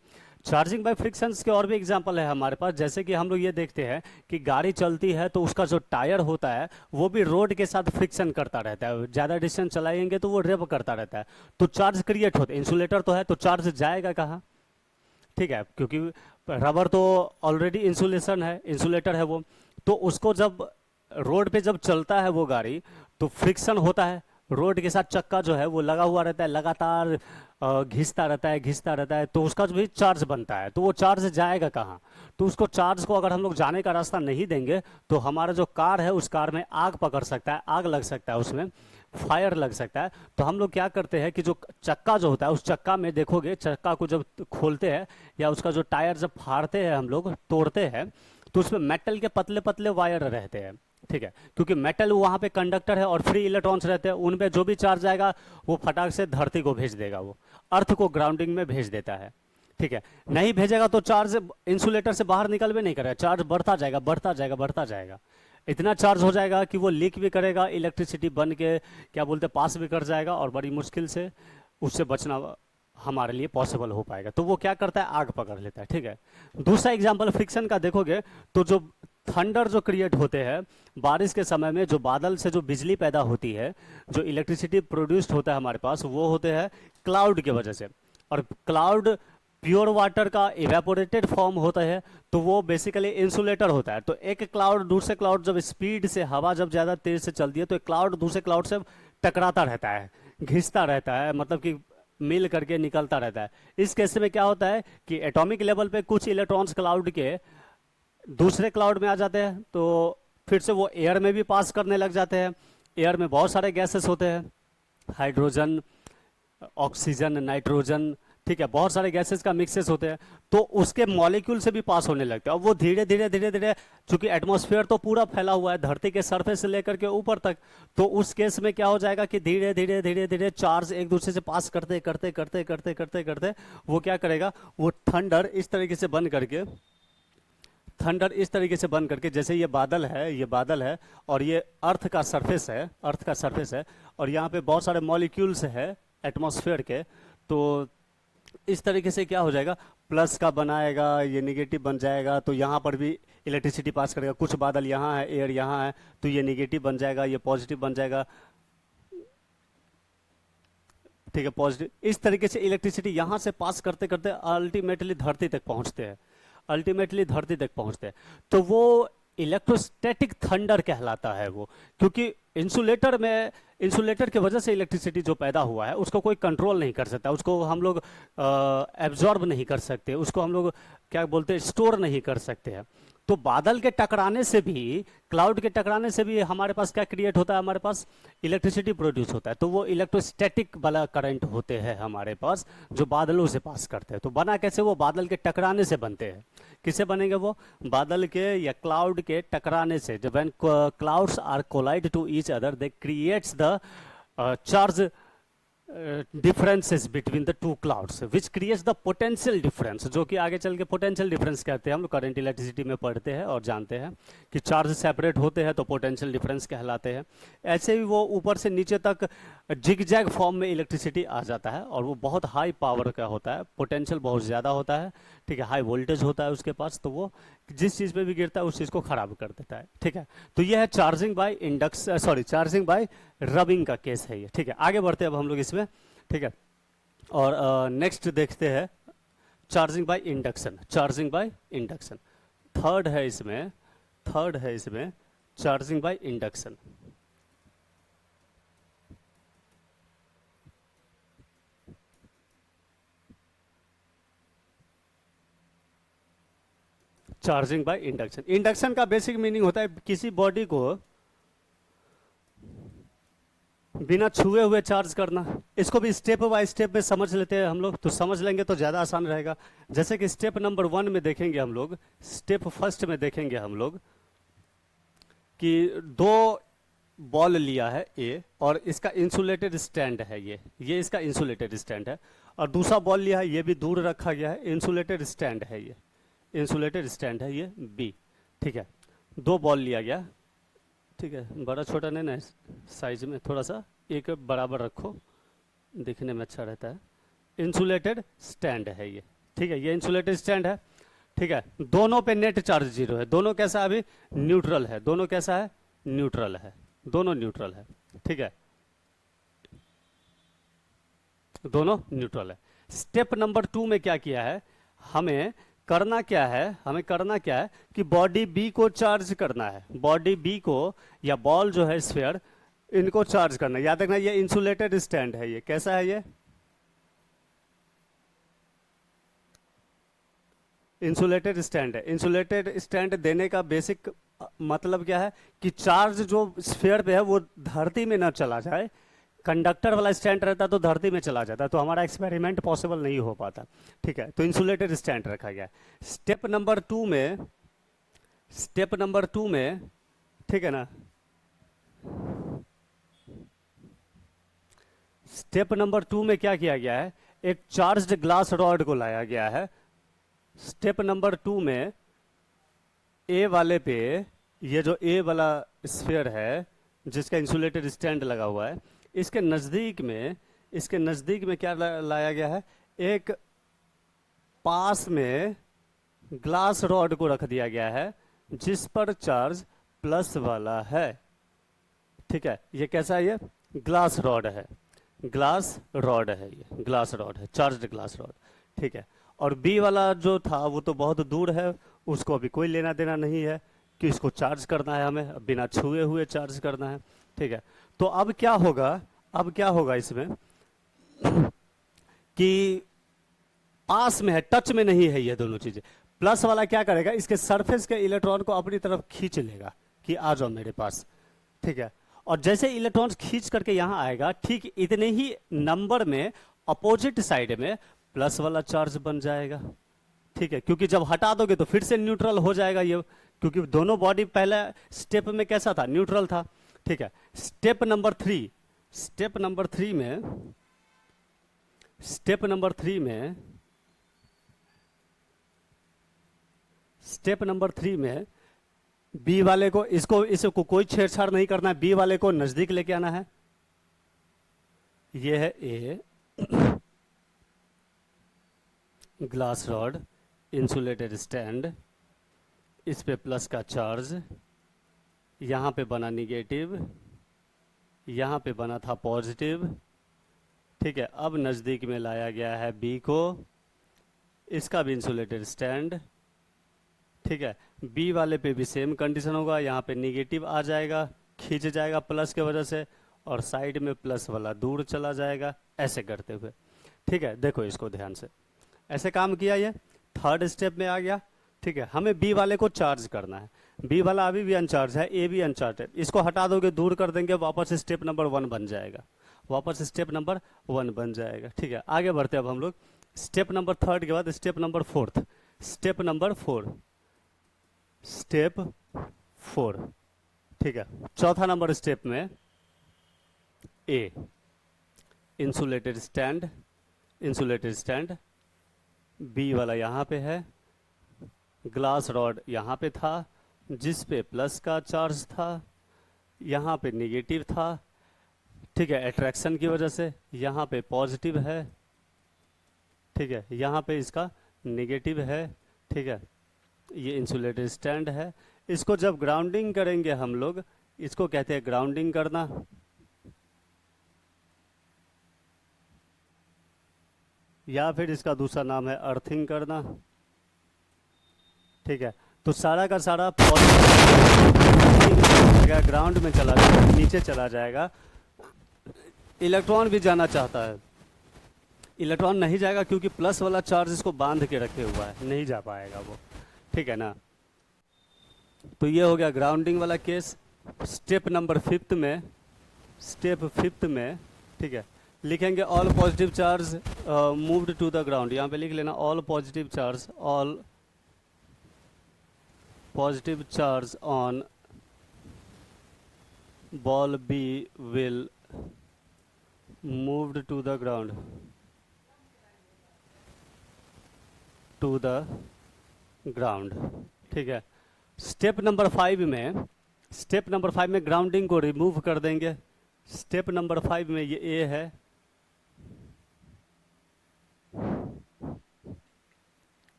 चार्जिंग बाय फ्रिक्शंस के और भी एग्जांपल है हमारे पास, जैसे कि हम लोग ये देखते हैं कि गाड़ी चलती है तो उसका जो टायर होता है वो भी रोड के साथ फ्रिक्शन करता रहता है, ज़्यादा डिस्टेंस चलाएंगे तो वो रेव करता रहता है, तो चार्ज क्रिएट होता है। इंसुलेटर तो है, तो चार्ज जाएगा कहाँ? ठीक है, क्योंकि रबर तो ऑलरेडी इंसुलेटर है वो, तो उसको जब रोड पे जब चलता है वो गाड़ी, तो फ्रिक्शन होता है, रोड के साथ चक्का जो है वो लगा हुआ रहता है, लगातार घिसता रहता है, तो उसका जो भी चार्ज बनता है, तो वो चार्ज जाएगा कहाँ? तो उसको चार्ज को अगर हम लोग जाने का रास्ता नहीं देंगे तो हमारा जो कार है उस कार में आग पकड़ सकता है, आग लग सकता है, उसमें फायर लग सकता है। तो हम लोग क्या करते हैं कि जो चक्का जो होता है, उस चक्का में देखोगे, चक्का को जब खोलते हैं या उसका जो टायर जब फाड़ते हैं, हम लोग तोड़ते हैं, तो उसमें मेटल के पतले पतले वायर रहते हैं। ठीक है, क्योंकि मेटल वहाँ पे कंडक्टर है और फ्री इलेक्ट्रॉन्स रहते हैं, उन पे जो भी चार्ज आएगा वो फटाक से धरती को भेज देगा, वो अर्थ को ग्राउंडिंग में भेज देता है। ठीक है, नहीं भेजेगा तो चार्ज इंसुलेटर से बाहर निकल भी नहीं करेगा, चार्ज बढ़ता जाएगा। इतना चार्ज हो जाएगा कि वो लीक भी करेगा, इलेक्ट्रिसिटी बन के क्या बोलते हैं पास भी कर जाएगा, और बड़ी मुश्किल से उससे बचना हमारे लिए पॉसिबल हो पाएगा। तो वो क्या करता है, आग पकड़ लेता है। ठीक है, दूसरा एग्जांपल फ्रिक्शन का देखोगे तो जो थंडर जो क्रिएट होते हैं बारिश के समय में, जो बादल से जो बिजली पैदा होती है, जो इलेक्ट्रिसिटी प्रोड्यूस्ड होता है हमारे पास, वो होते हैं क्लाउड की वजह से। और क्लाउड प्योर वाटर का इवेपोरेटेड फॉर्म होता है, तो वो बेसिकली इंसुलेटर होता है। तो एक क्लाउड दूसरे क्लाउड जब स्पीड से, हवा जब ज़्यादा तेज से चलती है, तो एक क्लाउड दूसरे क्लाउड से टकराता रहता है, घिसता रहता है, मतलब कि मिल करके निकलता रहता है। इस केस में क्या होता है कि एटॉमिक लेवल पे कुछ इलेक्ट्रॉन्स क्लाउड के दूसरे क्लाउड में आ जाते हैं, तो फिर से वो एयर में भी पास करने लग जाते हैं। एयर में बहुत सारे गैसेस होते हैं, हाइड्रोजन, ऑक्सीजन, नाइट्रोजन, ठीक है, बहुत सारे गैसेस का मिक्सेस होते हैं, तो उसके मॉलिक्यूल से भी पास होने लगते हैं। और वो धीरे धीरे धीरे धीरे, चूंकि एटमॉस्फेयर तो पूरा फैला हुआ है धरती के सरफेस से लेकर के ऊपर तक, तो उस केस में क्या हो जाएगा कि धीरे धीरे धीरे धीरे चार्ज एक दूसरे से पास करते करते करते करते करते करते वो क्या करेगा, वो थंडर इस तरीके से बन करके, थंडर इस तरीके से बन करके, जैसे ये बादल है, ये बादल है, और ये अर्थ का सरफेस है, अर्थ का सरफेस है, और यहाँ पे बहुत सारे मॉलिक्यूल्स है एटमॉस्फेयर के, तो इस तरीके से क्या हो जाएगा, प्लस का बनाएगा, ये निगेटिव बन जाएगा, तो यहाँ पर भी इलेक्ट्रिसिटी पास करेगा। कुछ बादल यहाँ है, एयर यहाँ है, तो ये निगेटिव बन जाएगा, ये पॉजिटिव बन जाएगा, ठीक है, पॉजिटिव। इस तरीके से इलेक्ट्रिसिटी यहाँ से पास करते करते अल्टीमेटली धरती तक पहुँचते हैं, अल्टीमेटली धरती तक पहुँचते हैं। तो वो इलेक्ट्रोस्टैटिक थंडर कहलाता है वो, क्योंकि इंसुलेटर में, इंसुलेटर की वजह से इलेक्ट्रिसिटी जो पैदा हुआ है उसको कोई कंट्रोल नहीं कर सकता, उसको हम लोग एब्जॉर्ब नहीं कर सकते, उसको हम लोग क्या बोलते हैं, स्टोर नहीं कर सकते हैं। तो बादल के टकराने से भी, क्लाउड के टकराने से भी हमारे पास क्या क्रिएट होता है, हमारे पास इलेक्ट्रिसिटी प्रोड्यूस होता है। तो वो इलेक्ट्रोस्टैटिक वाला करंट होते हैं हमारे पास, जो बादलों से पास करते हैं। तो बना कैसे, वो बादल के टकराने से बनते हैं। किससे बनेंगे वो, बादल के या क्लाउड के टकराने से। जब when clouds are collide to each other, they creates the charge differences between the two clouds which creates the potential difference, जो कि आगे चल के पोटेंशियल डिफरेंस कहते हैं। हम लोग करंट इलेक्ट्रिसिटी में पढ़ते हैं और जानते हैं कि चार्ज सेपरेट होते हैं तो पोटेंशियल डिफरेंस कहलाते हैं। ऐसे ही वो ऊपर से नीचे तक जिगजैग फॉर्म में इलेक्ट्रिसिटी आ जाता है, और वो बहुत हाई पावर का होता है, पोटेंशियल बहुत ज़्यादा होता है, ठीक है, हाई वोल्टेज होता है उसके पास, तो वो जिस चीज़ पे भी गिरता है उस चीज़ को खराब कर देता है। ठीक है, तो ये है charging by index, sorry, charging by rubbing का केस है ये। ठीक है, आगे बढ़ते हैं अब हम लोग इसमें। ठीक है, और नेक्स्ट देखते हैं charging by induction, charging by induction. Third है इसमें, थर्ड है इसमें charging by induction. Charging by induction, induction का बेसिक मीनिंग होता है किसी बॉडी को बिना छुए हुए चार्ज करना। इसको भी स्टेप बाय स्टेप में समझ लेते हैं हम लोग, तो समझ लेंगे तो ज़्यादा आसान रहेगा। जैसे कि स्टेप नंबर 1 में देखेंगे हम लोग, स्टेप फर्स्ट में देखेंगे हम लोग कि 2 बॉल लिया है ए, और इसका इंसुलेटेड स्टैंड है ये इसका इंसुलेटेड स्टैंड है, और दूसरा बॉल लिया है, ये भी दूर रखा गया है, इंसुलेटेड स्टैंड है ये, इंसुलेटेड स्टैंड है ये बी। ठीक है, 2 बॉल लिया गया, ठीक है, बड़ा छोटा नहीं ना साइज में, थोड़ा सा एक बराबर रखो, दिखने में अच्छा रहता है। इंसुलेटेड स्टैंड है ये, ठीक है, ये इंसुलेटेड स्टैंड है। ठीक है, दोनों पे नेट चार्ज 0 है, दोनों कैसा है अभी, न्यूट्रल है, दोनों कैसा है, न्यूट्रल है, दोनों न्यूट्रल है। ठीक है, दोनों न्यूट्रल है। स्टेप नंबर 2 में क्या किया है, हमें करना क्या है, हमें करना क्या है कि बॉडी बी को चार्ज करना है, बॉडी बी को या बॉल जो है स्फीयर, इनको चार्ज करना है। याद रखना ये इंसुलेटेड स्टैंड है, ये कैसा है, ये इंसुलेटेड स्टैंड है। इंसुलेटेड स्टैंड देने का बेसिक मतलब क्या है कि चार्ज जो स्फीयर पे है वो धरती में ना चला जाए। कंडक्टर वाला स्टैंड रहता तो धरती में चला जाता, तो हमारा एक्सपेरिमेंट पॉसिबल नहीं हो पाता। ठीक है, तो इंसुलेटेड स्टैंड रखा गया। स्टेप नंबर 2 में, स्टेप नंबर 2 में, ठीक है ना, स्टेप नंबर 2 में क्या किया गया है, एक चार्ज्ड ग्लास रॉड को लाया गया है। स्टेप नंबर 2 में ए वाले पे ये जो ए वाला स्फीयर है जिसका इंसुलेटेड स्टैंड लगा हुआ है, इसके नज़दीक में क्या लाया गया है, एक पास में ग्लास रॉड को रख दिया गया है जिस पर चार्ज प्लस वाला है। ठीक है, ये कैसा है, ये ग्लास रॉड है, ग्लास रॉड है, ये ग्लास रॉड है, चार्ज्ड ग्लास रॉड। ठीक है, और बी वाला जो था वो तो बहुत दूर है, उसको अभी कोई लेना देना नहीं है कि इसको चार्ज करना है, हमें बिना छुए हुए चार्ज करना है। ठीक है, तो अब क्या होगा इसमें कि पास में है, टच में नहीं है ये दोनों चीजें। प्लस वाला क्या करेगा, इसके सरफेस के इलेक्ट्रॉन को अपनी तरफ खींच लेगा कि आ जाओ मेरे पास। ठीक है, और जैसे इलेक्ट्रॉन खींच करके यहां आएगा, ठीक इतने ही नंबर में अपोजिट साइड में प्लस वाला चार्ज बन जाएगा। ठीक है, क्योंकि जब हटा दोगे तो फिर से न्यूट्रल हो जाएगा ये, क्योंकि दोनों बॉडी पहले स्टेप में कैसा था, न्यूट्रल था। ठीक है, स्टेप नंबर थ्री में बी वाले को, इसको कोई छेड़छाड़ नहीं करना है, बी वाले को नजदीक लेके आना है। ये है ए, ग्लास रॉड, इंसुलेटेड स्टैंड, इस पे प्लस का चार्ज, यहां पे बना निगेटिव, यहां पे बना था पॉजिटिव। ठीक है, अब नजदीक में लाया गया है बी को, इसका भी इंसुलेटेड स्टैंड। ठीक है, बी वाले पे भी सेम कंडीशन होगा, यहाँ पे निगेटिव आ जाएगा, खींच जाएगा प्लस के वजह से, और साइड में प्लस वाला दूर चला जाएगा, ऐसे करते हुए। ठीक है, देखो इसको ध्यान से, ऐसे काम किया, ये थर्ड स्टेप में आ गया। ठीक है, हमें बी वाले को चार्ज करना है, बी वाला अभी भी अनचार्ज है, ए भी अनचार्ज है, इसको हटा दोगे, दूर कर देंगे, वापस स्टेप नंबर 1 बन जाएगा, ठीक है, आगे बढ़ते अब हम लोग स्टेप नंबर 3 के बाद स्टेप नंबर 4। स्टेप 4, ठीक है, चौथा नंबर स्टेप में ए, इंसुलेटेड स्टैंड, बी वाला यहाँ पे है, ग्लास रॉड यहाँ पे था जिस पे प्लस का चार्ज था, यहाँ पे निगेटिव था। ठीक है, अट्रैक्शन की वजह से यहाँ पे पॉजिटिव है। ठीक है, यहाँ पे इसका निगेटिव है। ठीक है, ये इंसुलेटेड स्टैंड है। इसको जब ग्राउंडिंग करेंगे हम लोग, इसको कहते हैं ग्राउंडिंग करना। या फिर इसका दूसरा नाम है अर्थिंग करना। ठीक है, तो सारा का सारा पॉजिटिव ग्राउंड में चला जाएगा, नीचे चला जाएगा। इलेक्ट्रॉन भी जाना चाहता है, इलेक्ट्रॉन नहीं जाएगा क्योंकि प्लस वाला चार्ज इसको बांध के रखे हुआ है, नहीं जा पाएगा वो। ठीक है ना, तो ये हो गया ग्राउंडिंग वाला केस। स्टेप नंबर 5 में, ठीक है, लिखेंगे all positive charge moved to the ground. यहाँ पे लिख लेना all positive charge on ball B will moved to the ground, ठीक है। स्टेप नंबर 5 में ग्राउंडिंग को रिमूव कर देंगे। स्टेप नंबर 5 में ये ए है,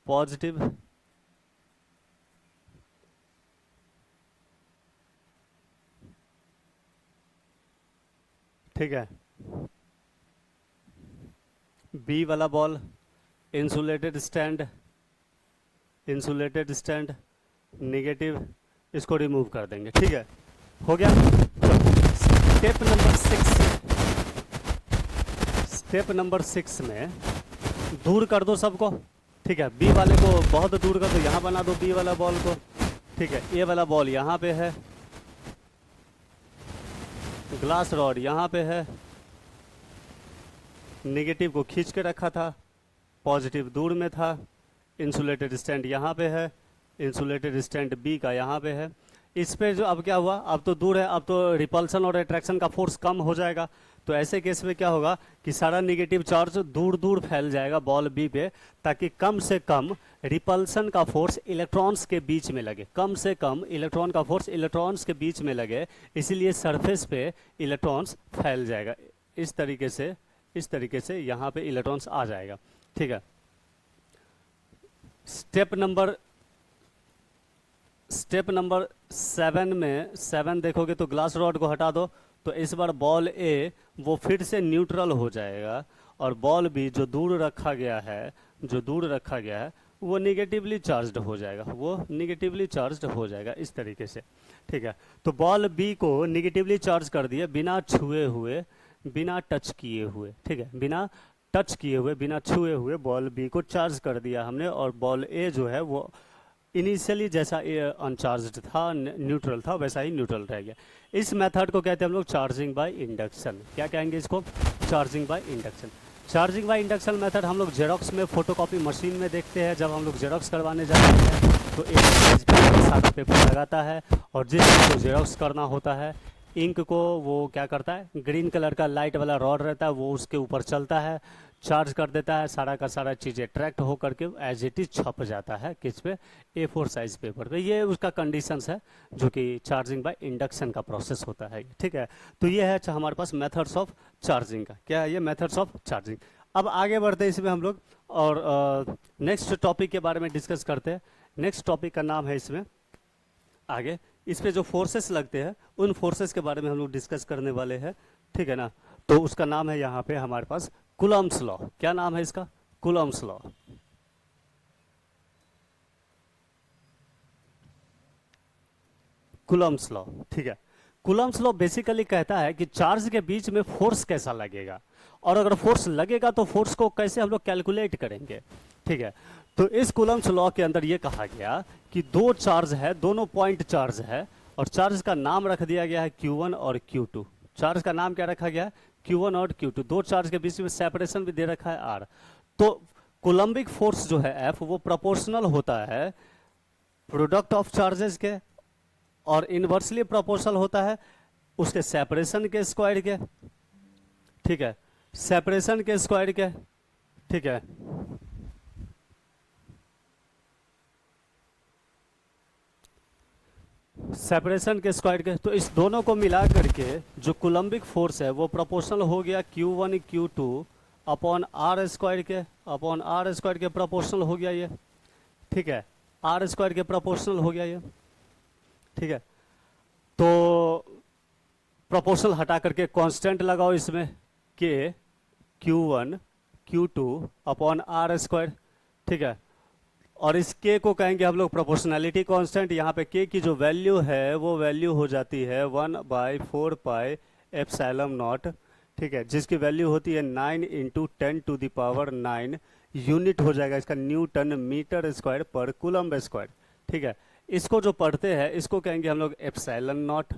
पॉजिटिव, ठीक है। बी वाला बॉल इंसुलेटेड स्टैंड नेगेटिव, इसको रिमूव कर देंगे। ठीक है, हो गया। स्टेप नंबर 6 में दूर कर दो सबको। ठीक है, बी वाले को बहुत दूर कर दो, यहाँ बना दो बी वाला बॉल को। ठीक है, ए वाला बॉल यहाँ पे है, ग्लास रॉड यहाँ पे है, नेगेटिव को खींच के रखा था, पॉजिटिव दूर में था। इंसुलेटेड स्टैंड यहाँ पे है, इंसुलेटेड स्टैंड बी का यहाँ पे है। इस पे जो अब क्या हुआ, अब तो दूर है, अब तो रिपल्सन और अट्रैक्शन का फोर्स कम हो जाएगा। तो ऐसे केस में क्या होगा कि सारा निगेटिव चार्ज दूर दूर फैल जाएगा बॉल बी पे, ताकि कम से कम रिपल्सन का फोर्स इलेक्ट्रॉन्स के बीच में लगे, कम से कम इलेक्ट्रॉन का फोर्स इलेक्ट्रॉन्स के बीच में लगे, इसीलिए सरफेस पे इलेक्ट्रॉन्स फैल जाएगा। इस तरीके से यहाँ पे इलेक्ट्रॉन्स आ जाएगा। ठीक है, स्टेप नंबर 7 में 7 देखोगे तो ग्लास रॉड को हटा दो, तो इस बार बॉल ए वो फिर से न्यूट्रल हो जाएगा, और बॉल बी जो दूर रखा गया है वो निगेटिवली चार्ज्ड हो जाएगा, इस तरीके से। ठीक है, तो बॉल बी को निगेटिवली चार्ज कर दिए बिना छुए हुए, बिना टच किए हुए। ठीक है, बिना छुए हुए बॉल बी को चार्ज कर दिया हमने, और बॉल ए जो है वो इनिशियली जैसा अनचार्ज्ड था, न्यूट्रल था, वैसा ही न्यूट्रल रह गया। इस मेथड को कहते हैं हम लोग चार्जिंग बाय इंडक्शन। क्या कहेंगे इसको? Charging by induction. Charging by induction method हम लोग जेरोक्स में, फोटोकॉपी मशीन में देखते हैं। जब हम लोग जेरोक्स करवाने जाते हैं तो एक पेज पे 7 पेपर लगाता है, और जिसको जेरोक्स करना होता है इंक को वो क्या करता है, ग्रीन कलर का लाइट वाला रॉड रहता है, वो उसके ऊपर चलता है, चार्ज कर देता है, सारा का सारा चीज़ अट्रैक्ट होकर के एज इट इज छप जाता है किस पे, A4 साइज पेपर पे। ये उसका कंडीशंस है जो कि चार्जिंग बाय इंडक्शन का प्रोसेस होता है। ठीक है, तो ये है हमारे पास मेथड्स ऑफ चार्जिंग का। क्या है ये? Methods of charging. अब आगे बढ़ते हैं इसमें हम लोग, और नेक्स्ट टॉपिक के बारे में डिस्कस करते हैं। नेक्स्ट टॉपिक का नाम है इसमें आगे, इस पे जो फोर्सेस लगते हैं उन फोर्सेस के बारे में हम लोग डिस्कस करने वाले हैं। ठीक है ना, तो उसका नाम है यहाँ पे हमारे पास कूलम्ब्स लॉ। क्या नाम है इसका? Coulomb's law. Coulomb's law. ठीक है, कूलम्ब्स लॉ बेसिकली कहता है कि चार्ज के बीच में फोर्स कैसा लगेगा, और अगर फोर्स लगेगा तो फोर्स को कैसे हम लोग कैलकुलेट करेंगे। ठीक है, तो इस कूलम्ब्स लॉ के अंदर ये कहा गया कि दो चार्ज है, दोनों पॉइंट चार्ज है, और चार्ज का नाम रख दिया गया है Q1 और Q2। चार्ज का नाम क्या रखा गया है? Q1 और Q2। दो चार्ज के बीच में सेपरेशन भी दे रखा है R। तो कूलम्बिक फोर्स जो है F वो प्रोपोर्शनल होता है प्रोडक्ट ऑफ चार्जेस के, और इनवर्सली प्रोपोर्शनल होता है उसके सेपरेशन के स्क्वायर के। ठीक है, सेपरेशन के स्क्वायर के। ठीक है, सेपरेशन के स्क्वायर के। तो इस दोनों को मिला करके जो कूलम्बिक फोर्स है वो प्रोपोर्शनल हो गया Q1 Q2 upon R square के, अपॉन R स्क्वायर के प्रोपोर्शनल हो गया ये। ठीक है, R स्क्वायर के प्रोपोर्शनल हो गया ये। ठीक है, तो प्रोपोर्शनल हटा करके कांस्टेंट लगाओ इसमें के Q1 Q2 upon R square. ठीक है, और इस के को कहेंगे हम लोग प्रोपोर्शनैलिटी कांस्टेंट। यहाँ पे के की जो वैल्यू है वो वैल्यू हो जाती है 1/4 पाई एप्सिलॉन नॉट। ठीक है, जिसकी वैल्यू होती है 9 × 10⁹ यूनिट हो जाएगा इसका Newton metre square per coulomb square. ठीक है, इसको जो पढ़ते हैं इसको कहेंगे हम लोग एप्सिलॉन नॉट।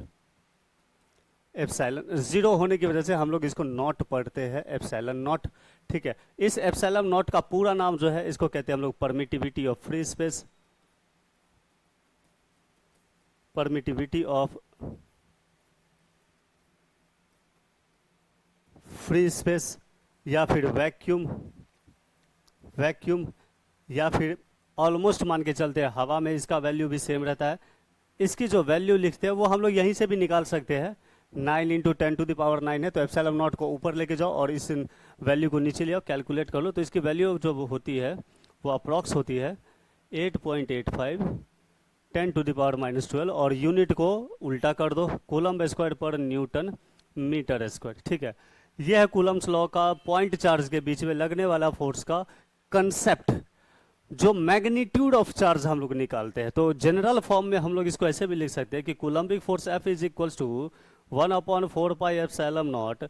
एप्सिलॉन जीरो होने की वजह से हम लोग इसको नॉट पढ़ते हैं, एप्सिलॉन नॉट। ठीक है, इस एप्सिलॉन नॉट का पूरा नाम जो है इसको कहते हैं हम लोग permittivity of free space. Permittivity of free space, या फिर वैक्यूम, या फिर ऑलमोस्ट मान के चलते हैं हवा में इसका वैल्यू भी सेम रहता है। इसकी जो वैल्यू लिखते हैं वो हम लोग यहीं से भी निकाल सकते हैं। 9 × 10⁹ है, तो एप्सिलॉन नॉट को ऊपर लेके जाओ और इस वैल्यू को नीचे ले आओ, कैलकुलेट कर लो। तो इसकी वैल्यू जो होती है वो अप्रॉक्स होती है 8.85 10⁻⁻12, और यूनिट को उल्टा कर दो, कूलम्ब स्क्वायर पर न्यूटन मीटर स्क्वायर। ठीक है, यह है कूलम्ब्स लॉ का पॉइंट चार्ज के बीच में लगने वाला फोर्स का कंसेप्ट। जो मैग्नीट्यूड ऑफ चार्ज हम लोग निकालते हैं, तो जनरल फॉर्म में हम लोग इसको ऐसे भी लिख सकते हैं कि coulombic force F is equals to 1/4 pi epsilon not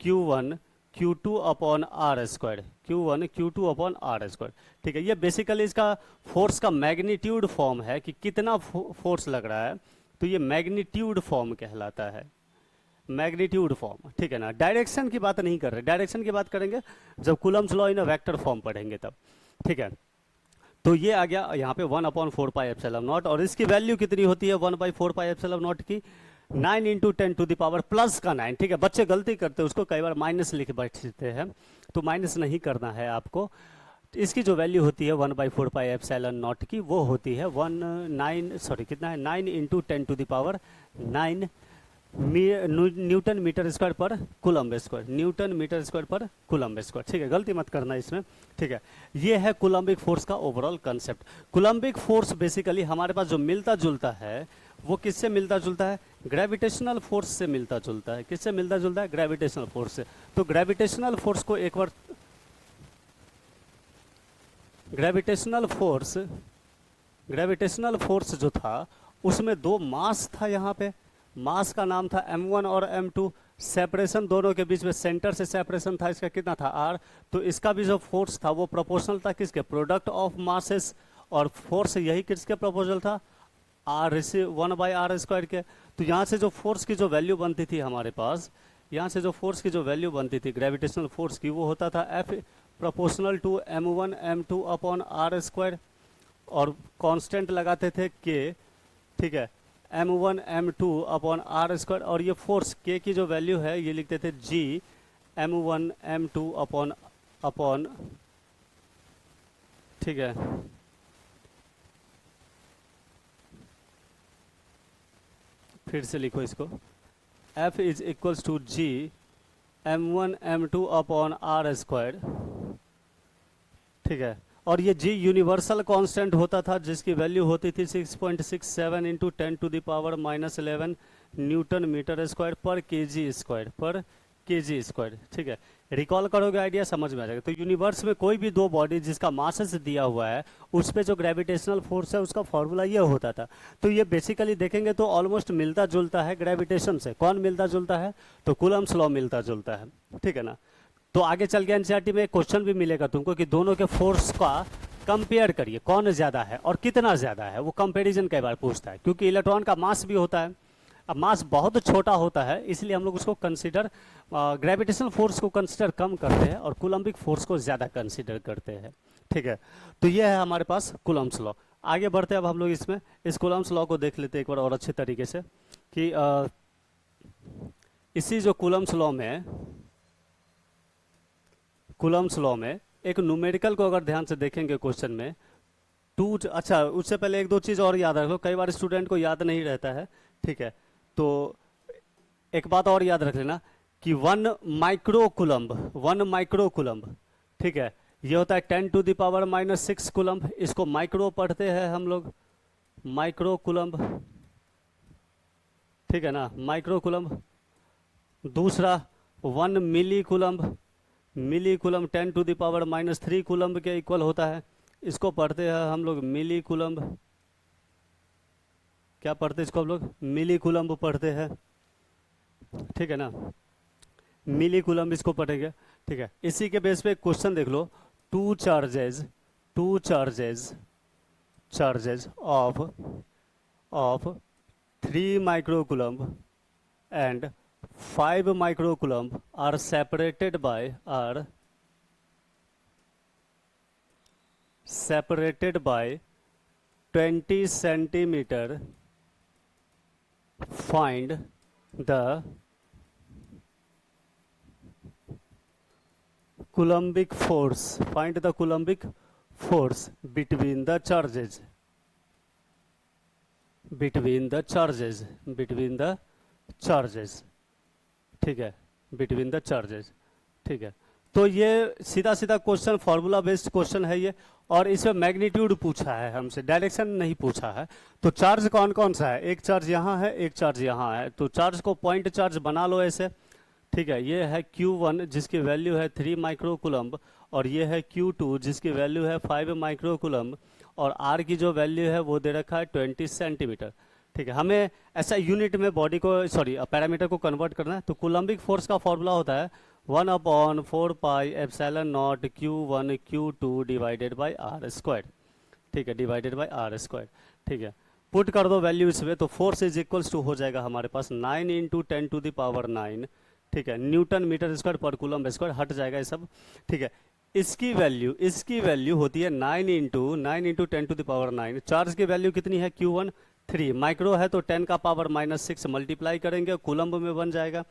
Q1 Q2 upon R square, Q1 Q2 upon R square. ठीक है, ये बेसिकली इसका फोर्स का मैग्नीट्यूड फॉर्म है कि कितना फोर्स लग रहा है, तो ये मैग्नीट्यूड फॉर्म कहलाता है, मैग्नीट्यूड फॉर्म। ठीक है ना, डायरेक्शन की बात नहीं कर रहे, डायरेक्शन की बात करेंगे जब Coulomb's law in a vector form पढ़ेंगे तब। ठीक है, तो ये आ गया यहाँ पे 1/4πε0, और इसकी वैल्यू कितनी होती है 1/4πε0 की, 9 into 10 to the power plus का 9। ठीक है, बच्चे गलती करते हैं, उसको कई बार माइनस लिख बैठते हैं, तो माइनस नहीं करना है आपको। इसकी जो वैल्यू होती है 1/4πε0 की, वो होती है 9 into 10 to the power 9 newton metre square per coulomb square, newton metre square per coulomb square. ठीक है, गलती मत करना इसमें। ठीक है, ये है कूलम्बिक फोर्स का overall concept. Coulombic force basically हमारे पास जो मिलता जुलता है वो किससे मिलता जुलता है, ग्रेविटेशनल फोर्स से मिलता जुलता है। किससे मिलता जुलता है, ग्रेविटेशनल फोर्स से। तो ग्रेविटेशनल फोर्स को एक बार, ग्रेविटेशनल फोर्स जो था उसमें दो मास था, यहाँ पे मास का नाम था m1 और m2, सेपरेशन दोनों के बीच में सेंटर से सेपरेशन था, इसका कितना था r। तो इसका भी जो फोर्स था वो प्रोपोर्शनल था किसके, प्रोडक्ट ऑफ मासेस, और फोर्स यही किसके प्रोपोर्शनल था,1/r² के। तो यहाँ से जो फोर्स की जो वैल्यू बनती थी हमारे पास, यहाँ से जो फोर्स की जो वैल्यू बनती थी ग्रेविटेशनल फोर्स की, वो होता था F proportional to m1 m2 upon r², और कांस्टेंट लगाते थे k। ठीक है, m1 m2 अपॉन r², और ये फोर्स k की जो वैल्यू है ये लिखते थे g m1 m2 अपॉन, ठीक है, फिर से लिखो इसको, F is equals to g m1 m2 upon r²। ठीक है, और ये g यूनिवर्सल कांस्टेंट होता था जिसकी वैल्यू होती थी 6.67 into 10 to the power -11 newton metre square पर केजी स्क्वायर। ठीक है, रिकॉल करोगे आइडिया समझ में आ जाएगा। तो यूनिवर्स में कोई भी दो बॉडी जिसका मासेस दिया हुआ है उस पे जो ग्रेविटेशनल फोर्स है उसका फॉर्मूला ये होता था। तो ये बेसिकली देखेंगे तो ऑलमोस्ट मिलता जुलता है ग्रेविटेशन से। कौन मिलता जुलता है, तो कूलम्ब्स लॉ मिलता जुलता है। ठीक है ना। तो आगे चल के एनसीईआरटी में क्वेश्चन भी मिलेगा तुमको कि दोनों के फोर्स का कंपेयर करिए, कौन ज़्यादा है और कितना ज़्यादा है, वो कंपेरिजन कई बार पूछता है। क्योंकि इलेक्ट्रॉन का मास भी होता है, अब मास बहुत छोटा होता है इसलिए हम लोग उसको कंसिडर, ग्रेविटेशनल फोर्स को कंसिडर कम करते हैं और कूलम्बिक फोर्स को ज़्यादा कंसिडर करते हैं। ठीक है, तो ये है हमारे पास कूलम्ब्स लॉ। आगे बढ़ते हैं अब हम लोग इसमें इस कूलम्ब्स लॉ को देख लेते हैं एक बार और अच्छे तरीके से कि इसी जो कूलम्ब्स लॉ में एक न्यूमेरिकल को अगर ध्यान से देखेंगे क्वेश्चन में अच्छा उससे पहले एक दो चीज़ और याद रख लो, कई बार स्टूडेंट को याद नहीं रहता है। ठीक है, तो एक बात और याद रख लेना कि 1 माइक्रो कूलम्ब, ठीक है, ये होता है 10 टू द पावर -6 कूलम्ब। इसको माइक्रो पढ़ते हैं हम लोग, माइक्रो कूलम्ब। ठीक है ना, माइक्रो कूलम्ब। दूसरा 1 milli coulomb 10 to the power -3 coulomb के इक्वल होता है। इसको पढ़ते हैं हम लोग मिली कूलम्ब। क्या पढ़ते हैं इसको हम लोग, मिली कूलम्ब पढ़ते हैं। ठीक है ना, मिली कूलम्ब इसको पढ़ेंगे। ठीक है, इसी के बेस पे क्वेश्चन देख लो, two charges of 3 micro coulomb and 5 micro coulomb are separated by 20 centimeter. Find the Coulombic force. Find the Coulombic force between the charges. ठीक है, बिटवीन द चार्जेस। ठीक है, तो ये सीधा सीधा क्वेश्चन, फॉर्मूला बेस्ड क्वेश्चन है ये, और इसमें मैग्नीट्यूड पूछा है हमसे, डायरेक्शन नहीं पूछा है। तो चार्ज कौन कौन सा है, एक चार्ज यहाँ है, एक चार्ज यहाँ है, तो चार्ज को पॉइंट चार्ज बना लो ऐसे। ठीक है, ये है Q1 जिसकी वैल्यू है 3 माइक्रो कूलम्ब, और ये है Q2 जिसकी वैल्यू है 5 माइक्रो कूलम्ब, और R की जो वैल्यू है वो दे रखा है 20 सेंटीमीटर। ठीक है, हमें ऐसा यूनिट में बॉडी को, सॉरी पैरामीटर को कन्वर्ट करना है। तो कूलम्बिक फोर्स का फॉर्मूला होता है 1/4πε0 Q1 Q2 divided by r²। ठीक है, डिवाइडेड बाई r²। ठीक है, पुट कर दो वैल्यू इसमें, तो फोर्स इज इक्वल्स टू हो जाएगा हमारे पास 9 इंटू 10 टू द पावर 9। ठीक है, Newton metre square per coulomb square, हट जाएगा ये सब। ठीक है, इसकी वैल्यू होती है 9 into 10 to the power 9। Charge की वैल्यू कितनी है Q1 3 माइक्रो है, तो 10 का पावर -6 मल्टीप्लाई करेंगे कूलम्ब में बन जाएगा।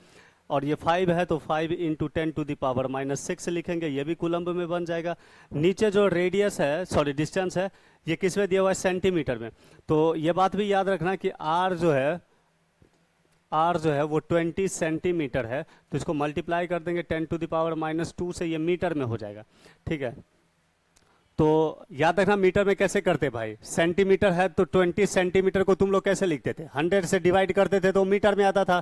और ये 5 है तो 5 इंटू 10 टू द पावर -6 लिखेंगे, ये भी कूलम्ब में बन जाएगा। नीचे जो रेडियस है, सॉरी डिस्टेंस है, ये किस में दिया हुआ है, सेंटीमीटर में। तो ये बात भी याद रखना कि आर जो है वो 20 सेंटीमीटर है, तो इसको मल्टीप्लाई कर देंगे 10 टू द पावर -2 से, ये मीटर में हो जाएगा। ठीक है, तो याद रखना मीटर में कैसे करते भाई, सेंटीमीटर है तो 20 सेंटीमीटर को तुम लोग कैसे लिखते थे, 100 से डिवाइड करते थे तो मीटर में आता था।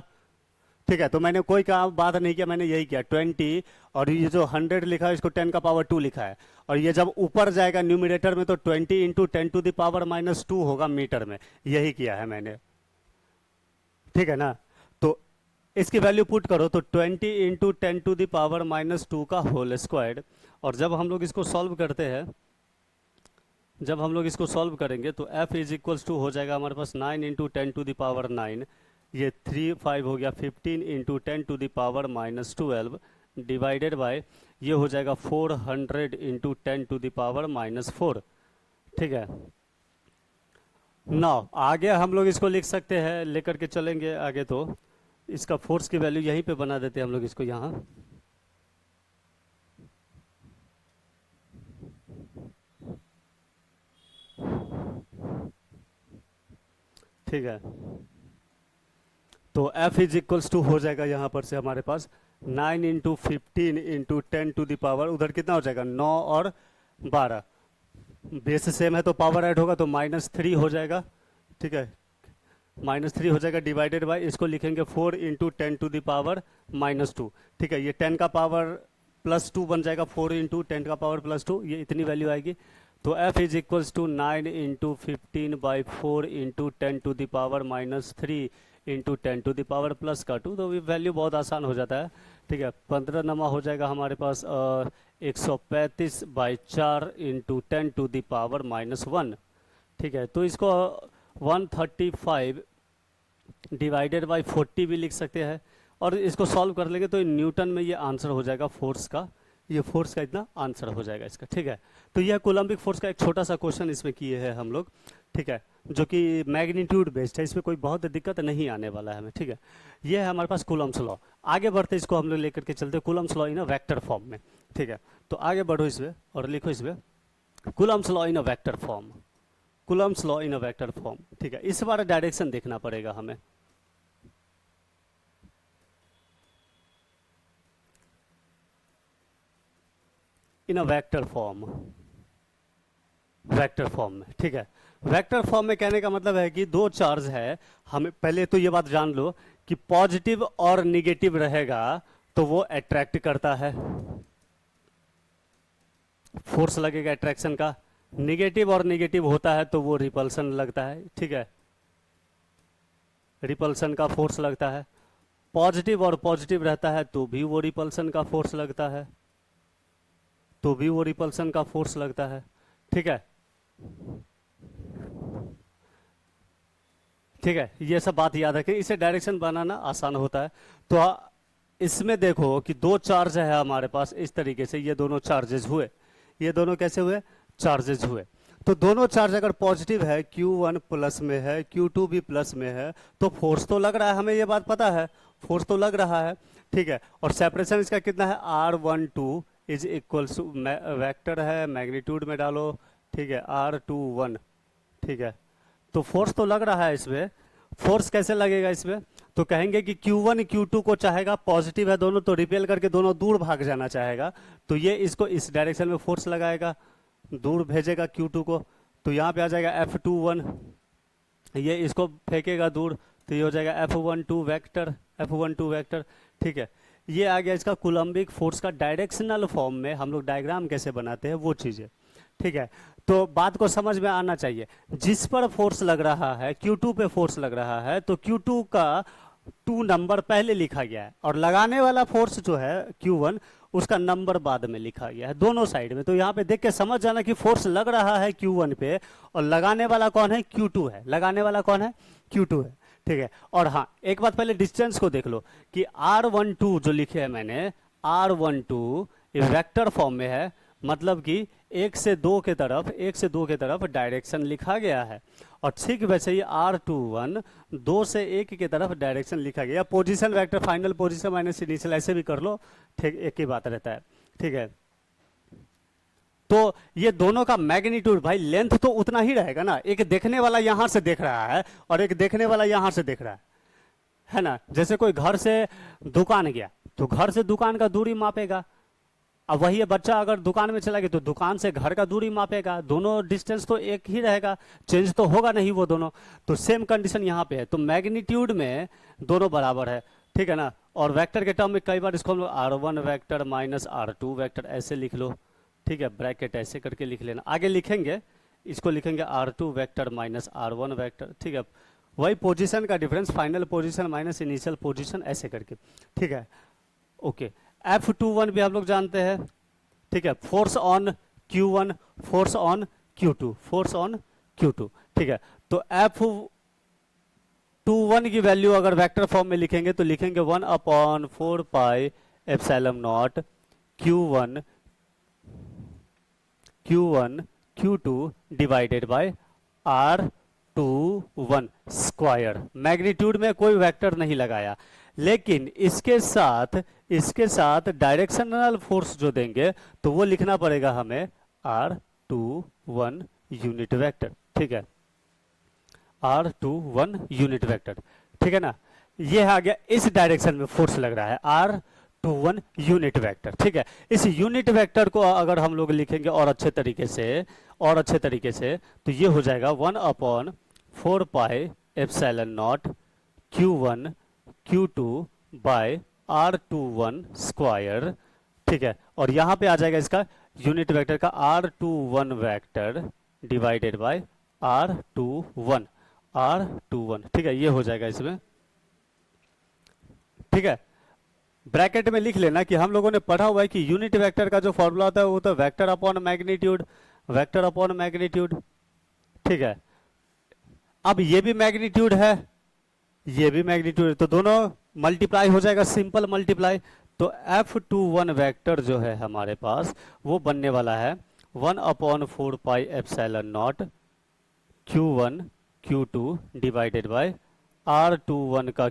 ठीक है, तो मैंने कोई काम बात नहीं किया, मैंने यही किया 20, और ये जो 100 लिखा है इसको 10 का पावर 2 लिखा है, और ये जब ऊपर जाएगा न्यूमिनेटर में तो 20 इंटू 10 टू द पावर -2 होगा मीटर में, यही किया है मैंने। ठीक है ना, तो इसकी वैल्यू पुट करो तो 20 इंटू 10 टू द पावर -2 का होल स्क्वायर्ड। और जब हम लोग इसको सॉल्व करते हैं, जब हम लोग इसको सॉल्व करेंगे तो f इज इक्वल्स टू हो जाएगा हमारे पास 9 इंटू 10 टू द पावर 9, ये 3 5 हो गया 15 into 10 to the power -12 divided by ये हो जाएगा 400 इंटू 10 टू द पावर -4। ठीक है, नाउ आगे हम लोग इसको लिख सकते हैं, लेकर के चलेंगे आगे, तो इसका फोर्स की वैल्यू यहीं पे बना देते हैं हम लोग इसको यहाँ। ठीक है, तो F इज इक्वल्स टू हो जाएगा यहाँ पर से हमारे पास 9 into 15 into 10 to the power, उधर कितना हो जाएगा 9 और 12, बेस सेम है तो पावर ऐड होगा तो -3 हो जाएगा। ठीक है, -3 हो जाएगा डिवाइडेड बाय इसको लिखेंगे 4 इंटू 10 टू द पावर -2। ठीक है, ये 10 का पावर +2 बन जाएगा, 4 इंटू 10 का पावर +2, ये इतनी वैल्यू आएगी। तो F is equals to 9 into 15/4 into 10 to the power -3 into 10 to the power +2। तो ये वैल्यू बहुत आसान हो जाता है। ठीक है, 15 नमा हो जाएगा हमारे पास 135/4 इंटू 10 टू द पावर -1। ठीक है, तो इसको 135 डिवाइडेड बाई 40 भी लिख सकते हैं, और इसको सॉल्व कर लेंगे तो न्यूटन में ये आंसर हो जाएगा फोर्स का, ये फोर्स का इतना आंसर हो जाएगा इसका। ठीक है, तो यह कोलम्बिक फोर्स का एक छोटा सा क्वेश्चन इसमें किए हैं हम लोग। ठीक है, जो कि मैग्नीट्यूड बेस्ड है, इसमें कोई बहुत दिक्कत नहीं आने वाला है हमें। ठीक है, ये है हमारे पास कूलम्ब्स लॉ। आगे बढ़ते इसको हम लोग लेकर के चलते Coulomb's law in a vector form में। ठीक है, तो आगे बढ़ो इसमें और लिखो इसमें coulomb's law in a vector form, coulomb's law in a vector form. ठीक है, इस बार डायरेक्शन देखना पड़ेगा हमें। In a vector form, vector form में। ठीक है, वेक्टर फॉर्म में कहने का मतलब है कि दो चार्ज है, हमें पहले तो ये बात जान लो कि पॉजिटिव और निगेटिव रहेगा तो वो अट्रैक्ट करता है, फोर्स लगेगा अट्रैक्शन का। निगेटिव और निगेटिव होता है तो वो रिपल्सन लगता है। ठीक है, रिपल्सन का फोर्स लगता है। पॉजिटिव और पॉजिटिव रहता है तो भी वो रिपल्सन का फोर्स लगता है, तो भी वो रिपल्सन का फोर्स लगता है। ठीक है, ठीक है, ये सब बात याद रखें, इसे डायरेक्शन बनाना आसान होता है। तो इसमें देखो कि दो चार्ज है हमारे पास इस तरीके से, ये दोनों चार्जेस हुए, ये दोनों कैसे हुए, चार्जेस हुए। तो दोनों चार्ज अगर पॉजिटिव है, Q1 प्लस में है, Q2 भी प्लस में है, तो फोर्स तो लग रहा है, हमें ये बात पता है, फोर्स तो लग रहा है। ठीक है, और सेपरेशन इसका कितना है, R12 is equals to, vector है मैग्नीट्यूड में डालो। ठीक है, R21। ठीक है, तो फोर्स तो लग रहा है इसमें। फोर्स कैसे लगेगा इसमें, तो कहेंगे कि Q1 Q2 को चाहेगा, पॉजिटिव है दोनों तो रिपेल करके दोनों दूर भाग जाना चाहेगा, तो ये इसको इस डायरेक्शन में फोर्स लगाएगा, दूर भेजेगा Q2 को, तो यहाँ पे आ जाएगा F21, ये इसको फेंकेगा दूर, तो ये हो जाएगा F12 वेक्टर, F12 वेक्टर। ठीक है, ये आ गया इसका कूलम्बिक फोर्स का डायरेक्शनल फॉर्म में हम लोग डायग्राम कैसे बनाते हैं वो चीज़ें। ठीक है, तो बात को समझ में आना चाहिए, जिस पर फोर्स लग रहा है, Q2 पे फोर्स लग रहा है, तो Q2 का 2 नंबर पहले लिखा गया है, और लगाने वाला फोर्स जो है Q1 उसका नंबर बाद में लिखा गया है दोनों साइड में। तो यहाँ पे देख के समझ जाना कि फोर्स लग रहा है Q1 पे, और लगाने वाला कौन है, Q2 है, लगाने वाला कौन है, Q2 है। ठीक है, और हाँ एक बात पहले डिस्टेंस को देख लो कि R12 जो लिखे है मैंने, R12 ये वेक्टर फॉर्म में है, मतलब कि एक से दो के तरफ डायरेक्शन लिखा गया है। और ठीक वैसे ही R21 दो से एक के तरफ डायरेक्शन लिखा गया। Position vector final position minus initial ऐसे भी कर लो, ठीक एक ही बात रहता है। ठीक है, तो ये दोनों का मैग्नीट्यूड भाई लेंथ तो उतना ही रहेगा ना। एक देखने वाला यहां से देख रहा है और एक देखने वाला यहां से देख रहा है ना। जैसे कोई घर से दुकान गया तो घर से दुकान का दूरी मापेगा। अब वही बच्चा अगर दुकान में चला गया तो दुकान से घर का दूरी मापेगा। दोनों डिस्टेंस तो एक ही रहेगा, चेंज तो होगा नहीं वो दोनों। तो सेम कंडीशन यहाँ पे है, तो मैग्नीट्यूड में दोनों बराबर है, ठीक है ना। और वेक्टर के टर्म में कई बार इसको हम लोग R1 vector minus R2 vector ऐसे लिख लो, ठीक है, ब्रैकेट ऐसे करके लिख लेना। आगे लिखेंगे इसको लिखेंगे R2 vector minus R1 vector, ठीक है। वही पोजीशन का difference, final position minus initial position ऐसे करके, ठीक है। ओके, F21 भी आप लोग जानते हैं, ठीक है, force on Q1 force on Q2 force on Q2, ठीक है। तो F21 की वैल्यू अगर वेक्टर फॉर्म में लिखेंगे तो लिखेंगे 1/4 pi epsilon not Q1 Q2 divided by R21 square. Magnitude में कोई वेक्टर नहीं लगाया, लेकिन इसके साथ डायरेक्शनल फोर्स जो देंगे तो वो लिखना पड़ेगा हमें R21 यूनिट वेक्टर, ठीक है, R21 यूनिट वेक्टर, ठीक है ना। ये आ गया, इस डायरेक्शन में फोर्स लग रहा है R21 यूनिट वेक्टर, ठीक है। इस यूनिट वेक्टर को अगर हम लोग लिखेंगे और अच्छे तरीके से तो ये हो जाएगा 1/4 pi epsilon not Q1 Q2 by R21 square, ठीक है। और यहां पे आ जाएगा इसका यूनिट वेक्टर का R21 vector divided by R21, ठीक है, ये हो जाएगा इसमें, ठीक है। ब्रैकेट में लिख लेना कि हम लोगों ने पढ़ा हुआ है कि यूनिट वेक्टर का जो फॉर्मूला होता है वो तो वेक्टर अपॉन मैग्नीट्यूड, ठीक है। अब ये भी मैग्नीट्यूड है, ये भी मैग्नीट्यूड है, तो दोनों मल्टीप्लाई हो जाएगा, सिंपल मल्टीप्लाई। तो F21 वेक्टर जो है हमारे पास वो बनने वाला है 1/4 pi epsilon not Q1 Q2 divided by R21 का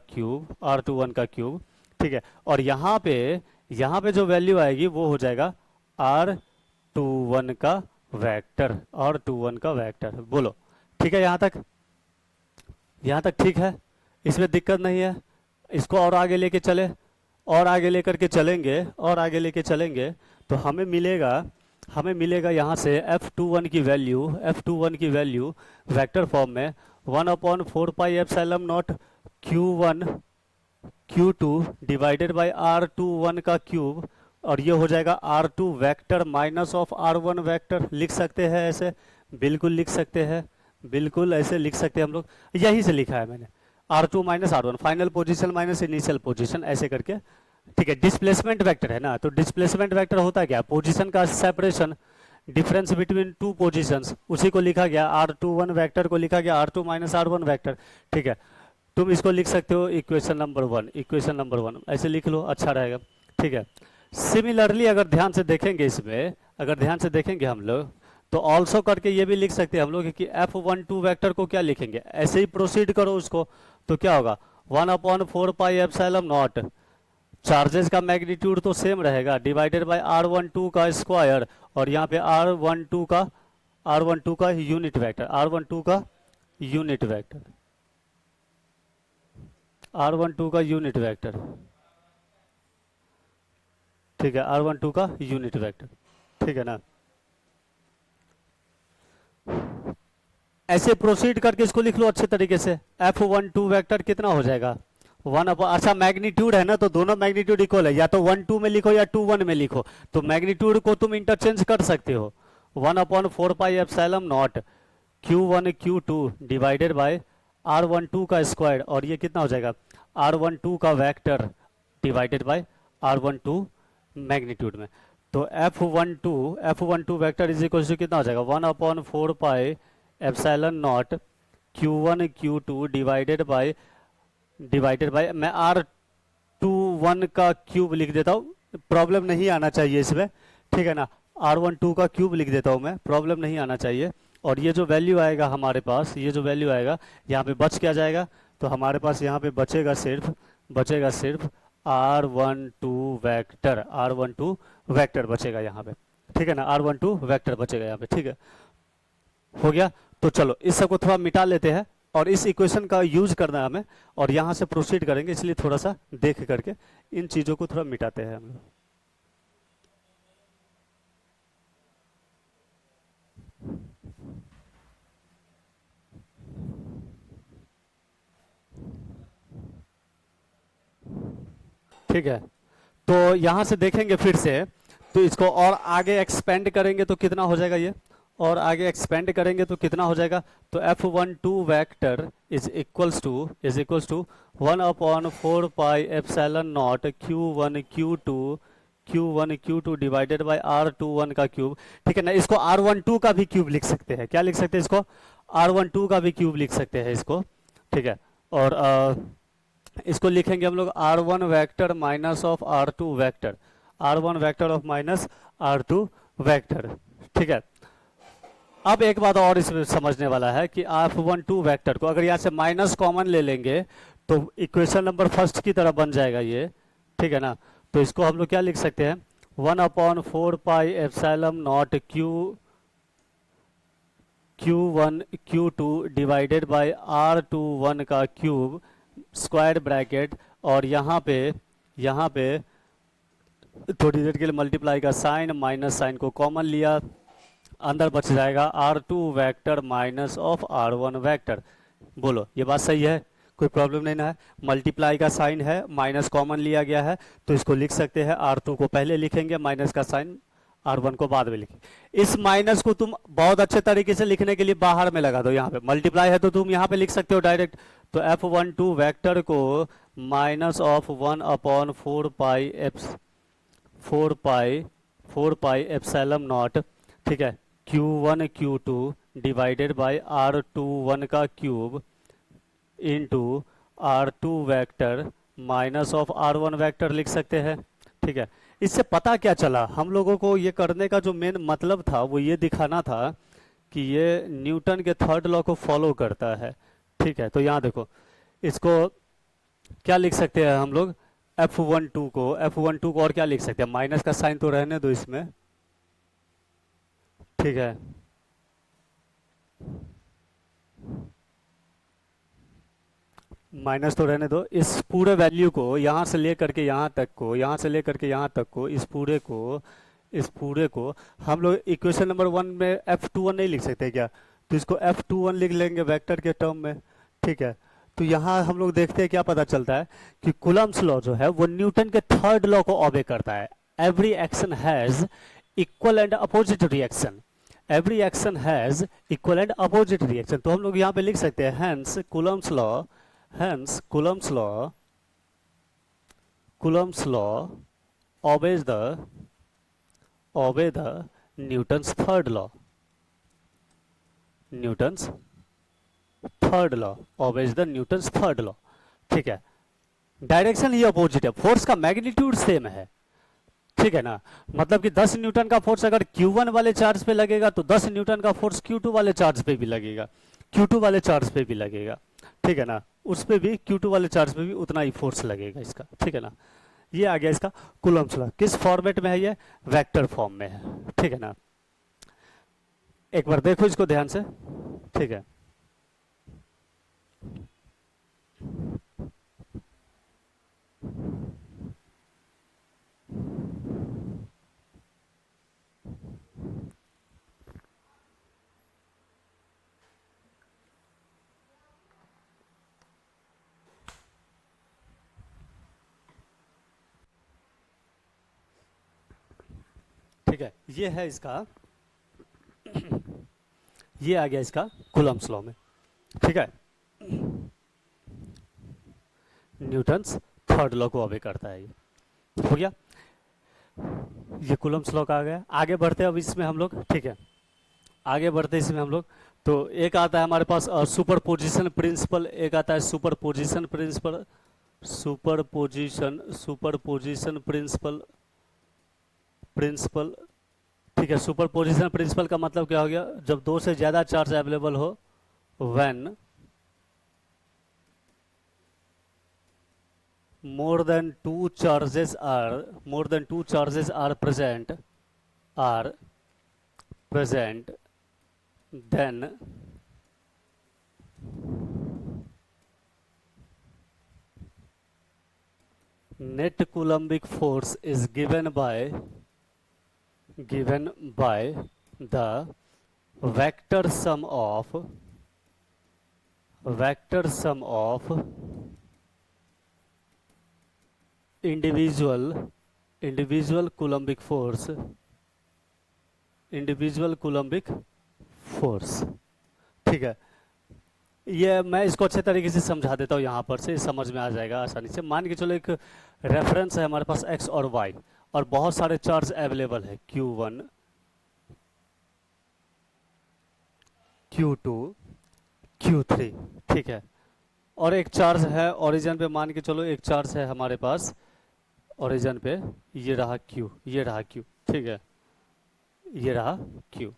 क्यूब, ठीक है। और यहाँ पे जो वैल्यू आएगी वो हो जाएगा R21 का वेक्टर, बोलो ठीक है। यहाँ तक ठीक है, इसमें दिक्कत नहीं है। इसको और आगे लेके लेकर के चलेंगे तो हमें मिलेगा यहाँ से F21 की वैल्यू वेक्टर फॉर्म में 1/4 pi epsilon not Q1 Q2 divided by R21 का क्यूब, और ये हो जाएगा R2 vector minus of R1 vector. लिख सकते हैं ऐसे, बिल्कुल लिख सकते हैं, बिल्कुल ऐसे लिख सकते हैं हम लोग, यही से लिखा है मैंने, R2 minus R1 final position minus initial position ऐसे करके, ठीक है। डिस्प्लेसमेंट वेक्टर है ना, तो डिस्प्लेसमेंट वेक्टर होता क्या, पोजीशन का separation, difference between two positions, उसी को लिखा गया R21 वेक्टर को लिखा गया R2 माइनस R1 वेक्टर, ठीक है। तुम इसको लिख सकते हो इक्वेशन नंबर वन ऐसे लिख लो, अच्छा रहेगा, ठीक है। सिमिलरली अगर ध्यान से देखेंगे हम लोग तो ऑल्सो करके ये भी लिख सकते हैं हम लोग कि F12 वेक्टर को क्या लिखेंगे, ऐसे ही प्रोसीड करो उसको, तो क्या होगा 1/4 पाई एप्सिलॉन नॉट, चार्जेस का मैग्नीट्यूड तो सेम रहेगा, डिवाइडेड बाय R12 का स्क्वायर, और यहाँ पे R12 का यूनिट वेक्टर, R12 का यूनिट वेक्टर, ठीक है, R12 का यूनिट वेक्टर, ठीक है ना। ऐसे प्रोसीड करके इसको लिख लो अच्छे तरीके से। F12 वेक्टर कितना हो जाएगा, अच्छा मैग्नीट्यूड है ना, तो दोनों मैग्नीट्यूड इक्वल है, या तो 1/2 में लिखो या 2/1 में लिखो, तो मैग्नीट्यूड को तुम इंटरचेंज कर सकते हो। 1/4 pi epsilon not Q1 Q2 divided bye R12 का स्क्वायर, और ये कितना हो जाएगा R12 का vector divided by R12 magnitude में। तो F12 vector is equal to कितना हो जाएगा 1/4 pi epsilon not Q1 Q2 divided bye मैं R21 का क्यूब लिख देता हूँ, प्रॉब्लम नहीं आना चाहिए इसमें, ठीक है ना। R12 का क्यूब लिख देता हूँ मैं, प्रॉब्लम नहीं आना चाहिए। और ये जो वैल्यू आएगा हमारे पास, ये जो वैल्यू आएगा यहाँ पे बच क्या जाएगा, तो हमारे पास यहाँ पे बचेगा सिर्फ R12 वेक्टर, R12 वेक्टर बचेगा यहाँ पे, ठीक है ना, R12 वेक्टर बचेगा यहाँ पे, ठीक है, हो गया। तो चलो इस सबको थोड़ा मिटा लेते हैं और इस इक्वेशन का यूज करना है हमें, और यहाँ से प्रोसीड करेंगे, इसलिए थोड़ा सा देख करके इन चीज़ों को थोड़ा मिटाते हैं हम लोग। ठीक है, तो यहाँ से देखेंगे फिर से, तो इसको और आगे एक्सपेंड करेंगे तो कितना हो जाएगा ये, और आगे एक्सपेंड करेंगे तो कितना हो जाएगा, तो F12 vector is equals to 1/4 pi epsilon not Q1 Q2 divided by R21 का क्यूब, ठीक है ना। इसको R12 का भी क्यूब लिख सकते हैं, क्या लिख सकते हैं इसको, R12 का भी क्यूब लिख सकते हैं इसको, ठीक है। और इसको लिखेंगे हम लोग R1 vector minus of R2 vector, R1 vector of minus R2 vector, ठीक है। अब एक बात और इसमें समझने वाला है कि F12 वेक्टर को अगर यहाँ से माइनस कॉमन ले लेंगे तो इक्वेशन नंबर फर्स्ट की तरह बन जाएगा ये, ठीक है ना। तो इसको हम लोग क्या लिख सकते हैं, 1/4 pi epsilon not Q1 Q2 divided by R21 का क्यूब स्क्वायर ब्रैकेट, और यहाँ पे थोड़ी देर के लिए मल्टीप्लाई का साइन माइनस साइन को कॉमन लिया, अंदर बच जाएगा R2 vector minus of R1 vector. बोलो ये बात सही है, कोई प्रॉब्लम नहीं ना है, मल्टीप्लाई का साइन है, माइनस कॉमन लिया गया है, तो इसको लिख सकते हैं R2 को पहले लिखेंगे, माइनस का साइन R1 को बाद में लिखेंगे। इस माइनस को तुम बहुत अच्छे तरीके से लिखने के लिए बाहर में लगा दो, यहाँ पे मल्टीप्लाई है तो तुम यहाँ पे लिख सकते हो डायरेक्ट। तो F12 वेक्टर को minus of 1/4 pi epsilon not, ठीक है, Q1 Q2 divided by R21 का cube into R2 vector minus of R1 vector लिख सकते हैं, ठीक है। इससे पता क्या चला, हम लोगों को ये करने का जो मेन मतलब था वो ये दिखाना था कि ये न्यूटन के थर्ड लॉ को फॉलो करता है, ठीक है। तो यहाँ देखो, इसको क्या लिख सकते हैं हम लोग, F12 को और क्या लिख सकते हैं, माइनस का साइन तो रहने दो इसमें, ठीक है, माइनस तो रहने दो। इस पूरे वैल्यू को यहाँ से लेकर के यहाँ तक को, यहाँ से लेकर के यहाँ तक को, इस पूरे को हम लोग इक्वेशन नंबर 1 में F21 नहीं लिख सकते क्या, तो इसको F21 लिख लेंगे वेक्टर के टर्म में, ठीक है। तो यहाँ हम लोग देखते हैं क्या पता चलता है कि कूलम्ब्स लॉ जो है वो न्यूटन के थर्ड लॉ को ऑबे करता है। Every action has equal and opposite reaction, every action has equal and opposite reaction. तो हम लोग यहाँ पे लिख सकते हैं hence Coulomb's law obeys the Newton's third law, obeys the Newton's third law, ठीक है। डायरेक्शन ही अपोजिट है, फोर्स का मैग्नीट्यूड सेम है, ठीक है ना। मतलब कि 10 न्यूटन का फोर्स अगर Q1 वाले चार्ज पे लगेगा तो 10 न्यूटन का फोर्स Q2 वाले चार्ज पे भी लगेगा, Q2 वाले चार्ज पे भी लगेगा, ठीक है ना। उस पे भी Q2 वाले चार्ज पे भी उतना ही फोर्स लगेगा इसका, ठीक है ना। ये आ गया इसका कूलम्ब्स लॉ। किस फॉर्मेट में है ये, वेक्टर फॉर्म में है, ठीक है ना। एक बार देखो इसको ध्यान से, ठीक है। ठीक है, ये है इसका ये आ गया इसका कूलम्ब्स लॉ में, ठीक है। न्यूटन्स थर्ड लॉ को ऑबे करता है, ये हो गया, ये कूलम्ब्स लॉ का आ गया। आगे बढ़ते हैं अब इसमें हम लोग, ठीक है, आगे बढ़ते हैं इसमें हम लोग। तो एक आता है हमारे पास सुपरपोजिशन प्रिंसिपल, एक आता है सुपरपोजिशन प्रिंसिपल, सुपरपोजिशन प्रिंसिपल, ठीक है, सुपरपोजिशन प्रिंसिपल का मतलब क्या हो गया, जब दो से ज्यादा चार्ज अवेलेबल हो, when more than two charges are present, then net coulombic force is given by the vector sum of individual coulombic force, ठीक है। ये मैं इसको अच्छे तरीके से समझा देता हूँ, यहाँ पर से समझ में आ जाएगा आसानी से। मान के चलो एक रेफरेंस है हमारे पास x और y, और बहुत सारे चार्ज अवेलेबल है Q1, Q2, Q3, ठीक है। और एक चार्ज है ओरिजिन पे, मान के चलो एक चार्ज है हमारे पास ओरिजिन पे, ये रहा Q, ये रहा Q, ठीक है, ये रहा Q।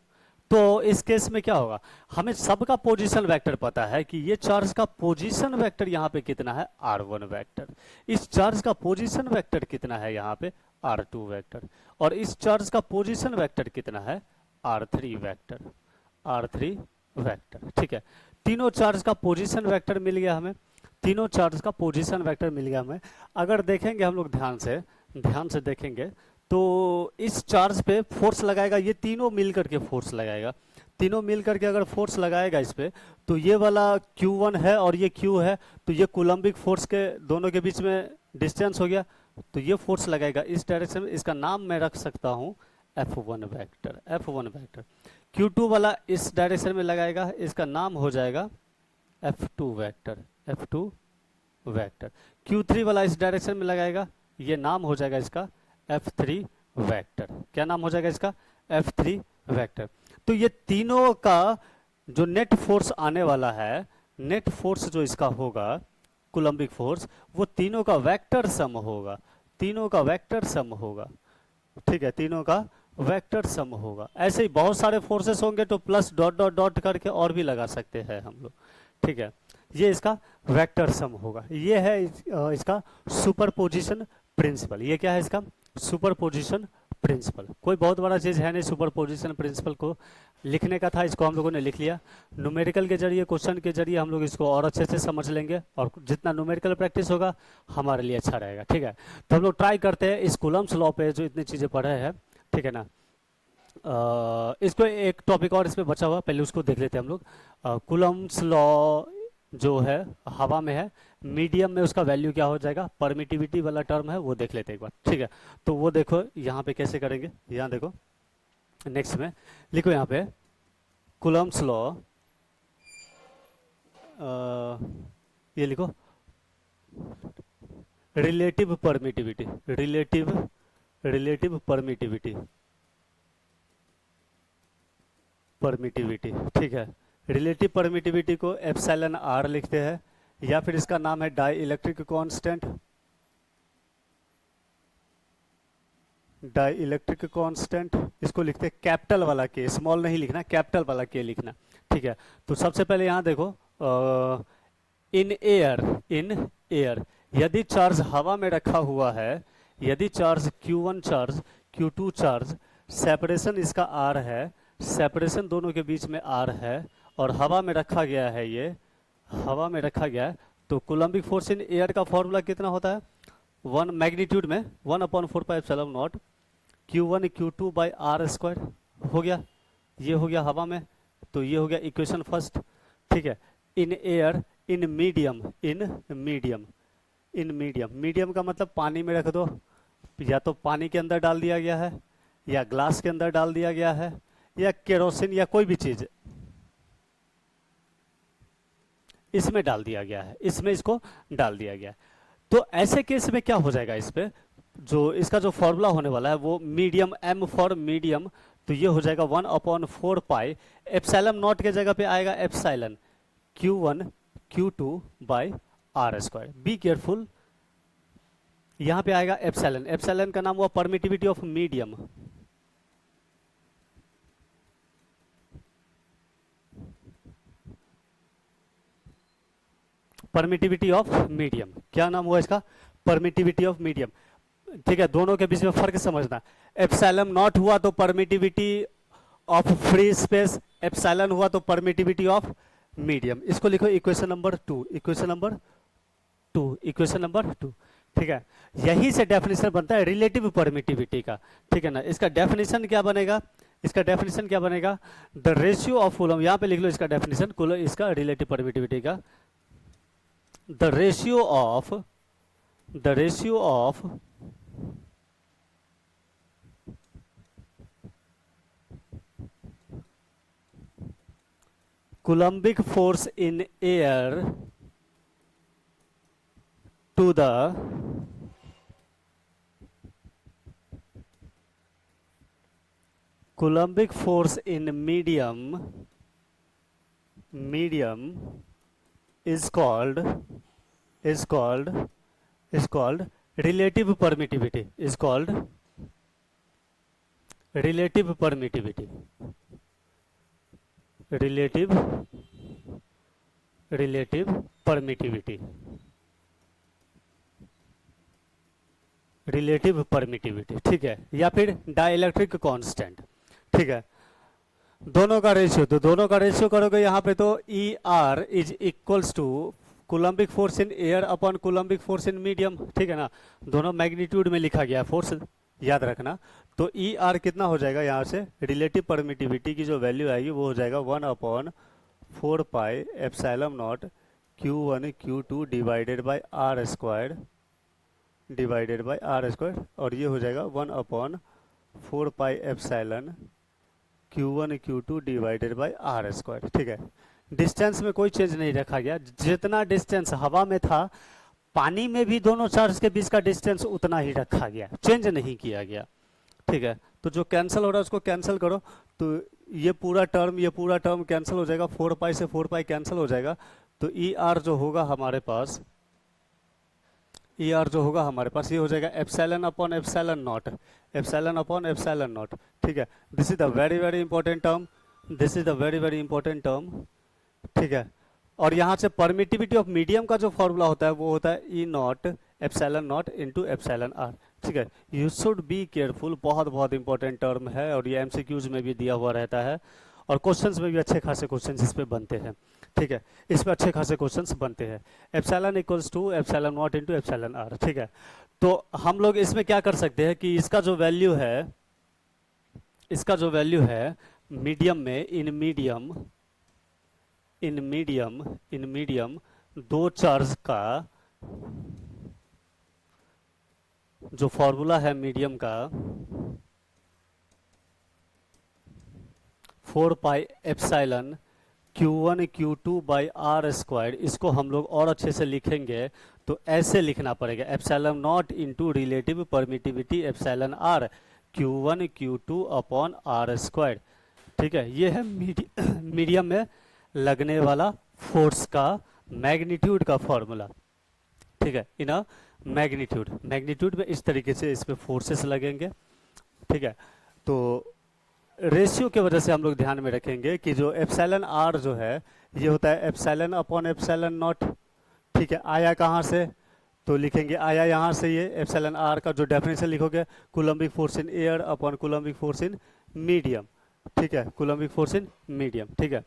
तो इस केस में क्या होगा, हमें सबका पोजीशन वेक्टर पता है कि ये चार्ज का पोजीशन वेक्टर यहाँ पे कितना है, r1 वेक्टर। इस चार्ज का पोजीशन वेक्टर कितना है यहाँ पे, r2 वेक्टर। और इस चार्ज का पोजीशन वेक्टर कितना है, r3 वेक्टर, ठीक है। तीनों चार्ज का पोजीशन वेक्टर मिल गया हमें, तीनों चार्ज का पोजीशन वेक्टर मिल गया हमें। अगर देखेंगे हम लोग ध्यान से देखेंगे तो इस चार्ज पे फोर्स लगाएगा, ये तीनों मिल करके फोर्स लगाएगा, तीनों मिल करके अगर फोर्स लगाएगा इस पे, तो ये वाला Q1 है और ये Q है, तो ये कूलम्बिक फोर्स के दोनों के बीच में डिस्टेंस हो गया, तो ये फोर्स लगाएगा इस डायरेक्शन में। इसका नाम मैं रख सकता हूँ F1 वेक्टर। Q2 वाला इस डायरेक्शन में लगाएगा, इसका नाम हो जाएगा F2 वेक्टर। Q3 वाला इस डायरेक्शन में लगाएगा, ये नाम हो जाएगा इसका F3 वेक्टर। क्या नाम हो जाएगा इसका, F3 वेक्टर। तो ये तीनों का जो नेट फोर्स आने वाला है, नेट फोर्स जो इसका होगा कूलम्बिक फोर्स, वो तीनों का वेक्टर सम होगा, ठीक है, तीनों का वेक्टर सम होगा। ऐसे ही बहुत सारे फोर्सेस होंगे तो प्लस डॉट डॉट डॉट करके और भी लगा सकते हैं हम लोग, ठीक है। ये इसका वेक्टर सम होगा। ये है इसका सुपरपोजिशन प्रिंसिपल। ये क्या है इसका, सुपरपोजिशन प्रिंसिपल। कोई बहुत बड़ा चीज है नहीं, सुपरपोजिशन प्रिंसिपल को लिखने का था, इसको हम लोगों ने लिख लिया। न्यूमेरिकल के जरिए, क्वेश्चन के जरिए हम लोग इसको और अच्छे से समझ लेंगे, और जितना न्यूमेरिकल प्रैक्टिस होगा हमारे लिए अच्छा रहेगा, ठीक है। तो हम लोग ट्राई करते हैं इस कूलम्ब्स लॉ पे जो इतनी चीजें पढ़े हैं, ठीक है ना। इसको एक टॉपिक और इसमें बचा हुआ, पहले उसको देख लेते हैं हम लोग। कूलम्ब्स लॉ जो है हवा में है, मीडियम में उसका वैल्यू क्या हो जाएगा, परमिटिविटी वाला टर्म है, वो देख लेते हैं एक बार, ठीक है। तो वो देखो यहाँ पे कैसे करेंगे, यहाँ देखो नेक्स्ट में लिखो, यहाँ पे कूलम्ब्स लॉ, ये लिखो रिलेटिव परमिटिविटी, ठीक है। रिलेटिव परमिटिविटी को एप्सिलॉन आर लिखते हैं, या फिर इसका नाम है डाई इलेक्ट्रिक कांस्टेंट, इसको लिखते हैं कैपिटल वाला के, स्मॉल नहीं लिखना, कैपिटल वाला के लिखना, ठीक है। तो सबसे पहले यहाँ देखो, इन एयर यदि चार्ज हवा में रखा हुआ है, यदि charge Q1 charge Q2 charge, separation इसका R है, सेपरेशन दोनों के बीच में R है, और हवा में रखा गया है, ये हवा में रखा गया है, तो कूलम्बिक फोर्स इन एयर का फॉर्मूला कितना होता है, 1 मैग्नीट्यूड में 1/4πε0 Q1 Q2 by R square हो गया, ये हो गया हवा में, तो ये हो गया इक्वेशन फर्स्ट, ठीक है। इन एयर, इन मीडियम का मतलब पानी में रख दो, या तो पानी के अंदर डाल दिया गया है, या ग्लास के अंदर डाल दिया गया है, या केरोसिन या कोई भी चीज इसमें डाल दिया गया है, इसमें इसको डाल दिया गया है। तो ऐसे केस में क्या हो जाएगा, इस पे जो इसका जो फॉर्मूला होने वाला है वो मीडियम, M फॉर मीडियम, तो ये हो जाएगा 1/4π, एप्सिलॉन नॉट के जगह पे आएगा epsilon Q1 Q2 by R square. Be careful, यहां पे आएगा एप्सिलॉन, एप्सिलॉन का नाम हुआ permittivity of medium, permittivity of medium, क्या नाम हुआ इसका, परमिटिविटी ऑफ मीडियम। ठीक है, दोनों के बीच में फर्क समझना। एप्सिलॉन नॉट हुआ तो permittivity of free space, epsilon हुआ तो परमिटिविटी ऑफ मीडियम। इसको लिखो equation number 2, equation number 2, equation number 2। ठीक है, यही से डेफिनेशन बनता है रिलेटिव परमिटिविटी का। ठीक है ना, इसका डेफिनेशन क्या बनेगा, इसका डेफिनेशन क्या बनेगा, द रेशियो ऑफ कूलम, यहां पे लिख लो इसका डेफिनेशन, कूलम इसका रिलेटिव परमिटिविटी का, the ratio of, the ratio of coulombic force in air to the coulombic force in medium is called relative permittivity, is called relative permittivity, relative permittivity, relative permittivity. ठीक है, या फिर dielectric constant. ठीक है, दोनों का ratio, तो दोनों का रेशियो करोगे यहाँ पे तो E R is equals to coulombic force in air upon coulombic force in medium. ठीक है ना, दोनों मैग्नीट्यूड में लिखा गया फोर्स, याद रखना। तो ई आर कितना हो जाएगा, यहाँ से रिलेटिव परमिटिविटी की जो वैल्यू आएगी वो हो जाएगा 1/4 pi epsilon not Q1 Q2 divided by R square, divided by R square, और ये हो जाएगा 1/4 pi epsilon Q1 Q2 divided by R square. ठीक है, डिस्टेंस में कोई चेंज नहीं रखा गया, जितना डिस्टेंस हवा में था पानी में भी दोनों चार्ज के बीच का डिस्टेंस उतना ही रखा गया, चेंज नहीं किया गया। ठीक है, तो जो कैंसिल हो रहा है उसको कैंसिल करो, तो ये पूरा टर्म कैंसिल हो जाएगा, 4 पाई से 4 पाई कैंसिल हो जाएगा। तो ई आर जो होगा हमारे पास, ई आर जो होगा हमारे पास ये हो जाएगा epsilon upon epsilon not, epsilon upon epsilon not. ठीक है, this is the very very important term, this is the very very important term. ठीक है, और यहाँ से परमिटिविटी ऑफ मीडियम का जो फॉर्मूला होता है वो होता है E not epsilon not into epsilon R. ठीक है, यू शुड बी केयरफुल, बहुत बहुत इंपॉर्टेंट टर्म है, और ये एमसीक्यूज में भी दिया हुआ रहता है, और क्वेश्चंस में भी अच्छे खासे क्वेश्चंस इस पे बनते हैं। ठीक है, इस पे अच्छे खासे क्वेश्चंस बनते हैं। Epsilon equals to epsilon not into epsilon R. ठीक है, तो हम लोग इसमें क्या कर सकते हैं कि इसका जो वैल्यू है, इसका जो वैल्यू है मीडियम में, इन मीडियम दो चार्ज का जो फॉर्मूला है मीडियम का 4 pi epsilon Q1 Q2 by R square, इसको हम लोग और अच्छे से लिखेंगे तो ऐसे लिखना पड़ेगा, epsilon not into relative permittivity epsilon R Q1 Q2 upon R square. ठीक है, ये है मीडियम में लगने वाला फोर्स का मैग्नीट्यूड का फॉर्मूला। ठीक है, इन अ मैग्नीट्यूड में इस तरीके से इसमें फोर्सेस लगेंगे। ठीक है, तो रेशियो के वजह से हम लोग ध्यान में रखेंगे कि जो एप्सिलॉन आर जो है ये होता है एप्सिलॉन अपॉन एप्सिलॉन नॉट। ठीक है, आया कहाँ से, तो लिखेंगे आया यहाँ से, ये एप्सिलॉन आर का जो डेफिनेशन लिखोगे Coulombic force in air upon coulombic force in medium. ठीक है, कूलम्बिक फोर्स इन मीडियम। ठीक है,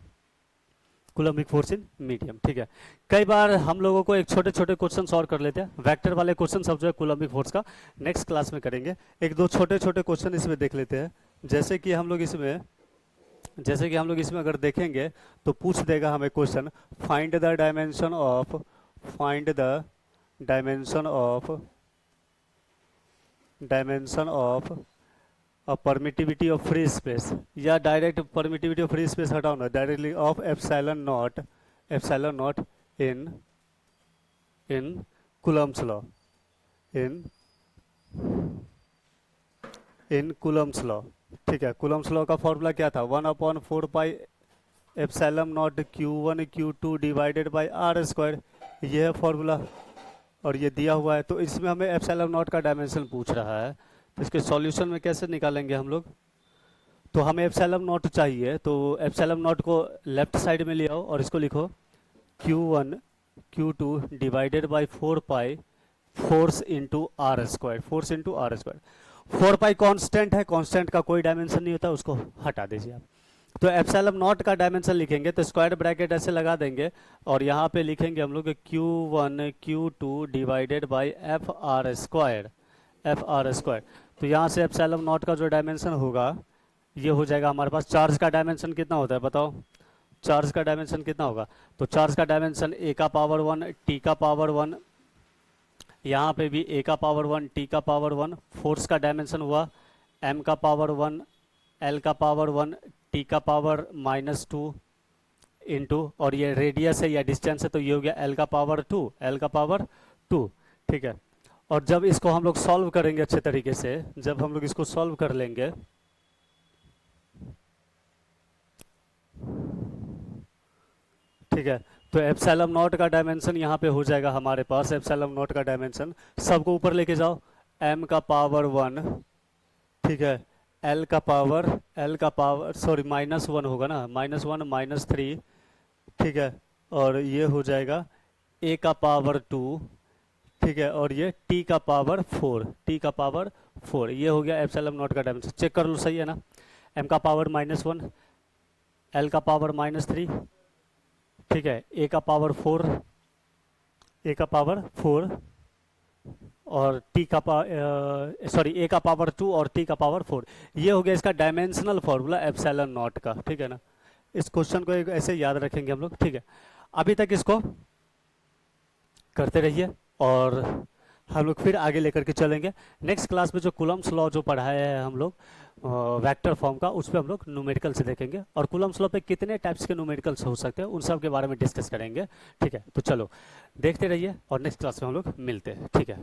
कूलम्बिक फोर्स इन मीडियम। ठीक है, कई बार हम लोगों को एक छोटे छोटे क्वेश्चन सॉल्व कर लेते हैं, वेक्टर वाले क्वेश्चन सब जो है कूलम्बिक फोर्स का नेक्स्ट क्लास में करेंगे। एक दो छोटे छोटे क्वेश्चन इसमें देख लेते हैं, जैसे कि हम लोग इसमें अगर देखेंगे तो पूछ देगा हमें question, find the dimension of permittivity of free space, या direct permittivity of free space हटाओ ना, directly of epsilon not in coulomb's law, in coulomb's law. ठीक है, कूलम्ब्स लॉ का फॉर्मूला क्या था, 1/4 pi epsilon not Q1 Q2 divided by R square, ये है फॉर्मूला, और ये दिया हुआ है। तो इसमें हमें एप्सिलॉन नॉट का डायमेंशन पूछ रहा है, तो इसके सॉल्यूशन में कैसे निकालेंगे हम लोग, तो हमें एप्सिलॉन नॉट चाहिए, तो एप्सिलॉन नॉट को लेफ्ट साइड में ले आओ और इसको लिखो Q1 Q2 divided by 4 pi force into R square, force into R square. 4 pi constant है, कांस्टेंट का कोई डायमेंशन नहीं होता, उसको हटा दीजिए आप। तो एप्सिलॉन नॉट का डायमेंशन लिखेंगे तो स्क्वायर ब्रैकेट ऐसे लगा देंगे और यहाँ पे लिखेंगे हम लोग Q1 Q2 divided by F R square, F R square. तो यहाँ से एप्सिलॉन नॉट का जो डायमेंशन होगा ये हो जाएगा हमारे पास। चार्ज का डायमेंशन कितना होता है बताओ, चार्ज का डायमेंशन कितना होगा? तो चार्ज का डायमेंशन ए का पावर 1 टी का पावर 1, यहाँ पे भी ए का पावर 1 टी का पावर 1। फोर्स का डायमेंशन हुआ एम का पावर 1 एल का पावर 1 टी का पावर -2 इंटू, और ये रेडियस है या डिस्टेंस है तो ये हो गया एल का पावर 2, एल का पावर 2। ठीक है, और जब इसको हम लोग सॉल्व करेंगे अच्छे तरीके से, जब हम लोग इसको सॉल्व कर लेंगे, ठीक है, तो एप्सिलॉन नॉट का डायमेंशन यहाँ पे हो जाएगा हमारे पास। एप्सिलॉन नॉट का डायमेंशन सबको ऊपर लेके जाओ, एम का पावर 1, ठीक है, एल का पावर सॉरी -1 होगा ना, -1 -3, ठीक है, और ये हो जाएगा ए का पावर 2, ठीक है, और ये टी का पावर 4, टी का पावर 4। ये हो गया एप्सिलॉन नॉट का डायमेंशन। चेक कर लो सही है ना। एम का पावर -1, एल का पावर -3, ठीक है, ए का पावर 4, ए का पावर 4 और टी का सॉरी ए का पावर 2 और टी का पावर 4। ये हो गया इसका डायमेंशनल फॉर्मूला एप्सिलॉन नॉट का। ठीक है ना, इस क्वेश्चन को एक ऐसे याद रखेंगे हम लोग। ठीक है, अभी तक इसको करते रहिए और हम लोग फिर आगे लेकर के चलेंगे। नेक्स्ट क्लास में जो कूलम्स लॉ जो पढ़ाया है हम लोग वेक्टर फॉर्म का, उस पर हम लोग न्यूमेरिकल से देखेंगे और कूलम्स लॉ पे कितने टाइप्स के न्यूमेरिकल्स हो सकते हैं उन सब के बारे में डिस्कस करेंगे। ठीक है, तो चलो देखते रहिए और नेक्स्ट क्लास में हम लोग मिलते हैं। ठीक है।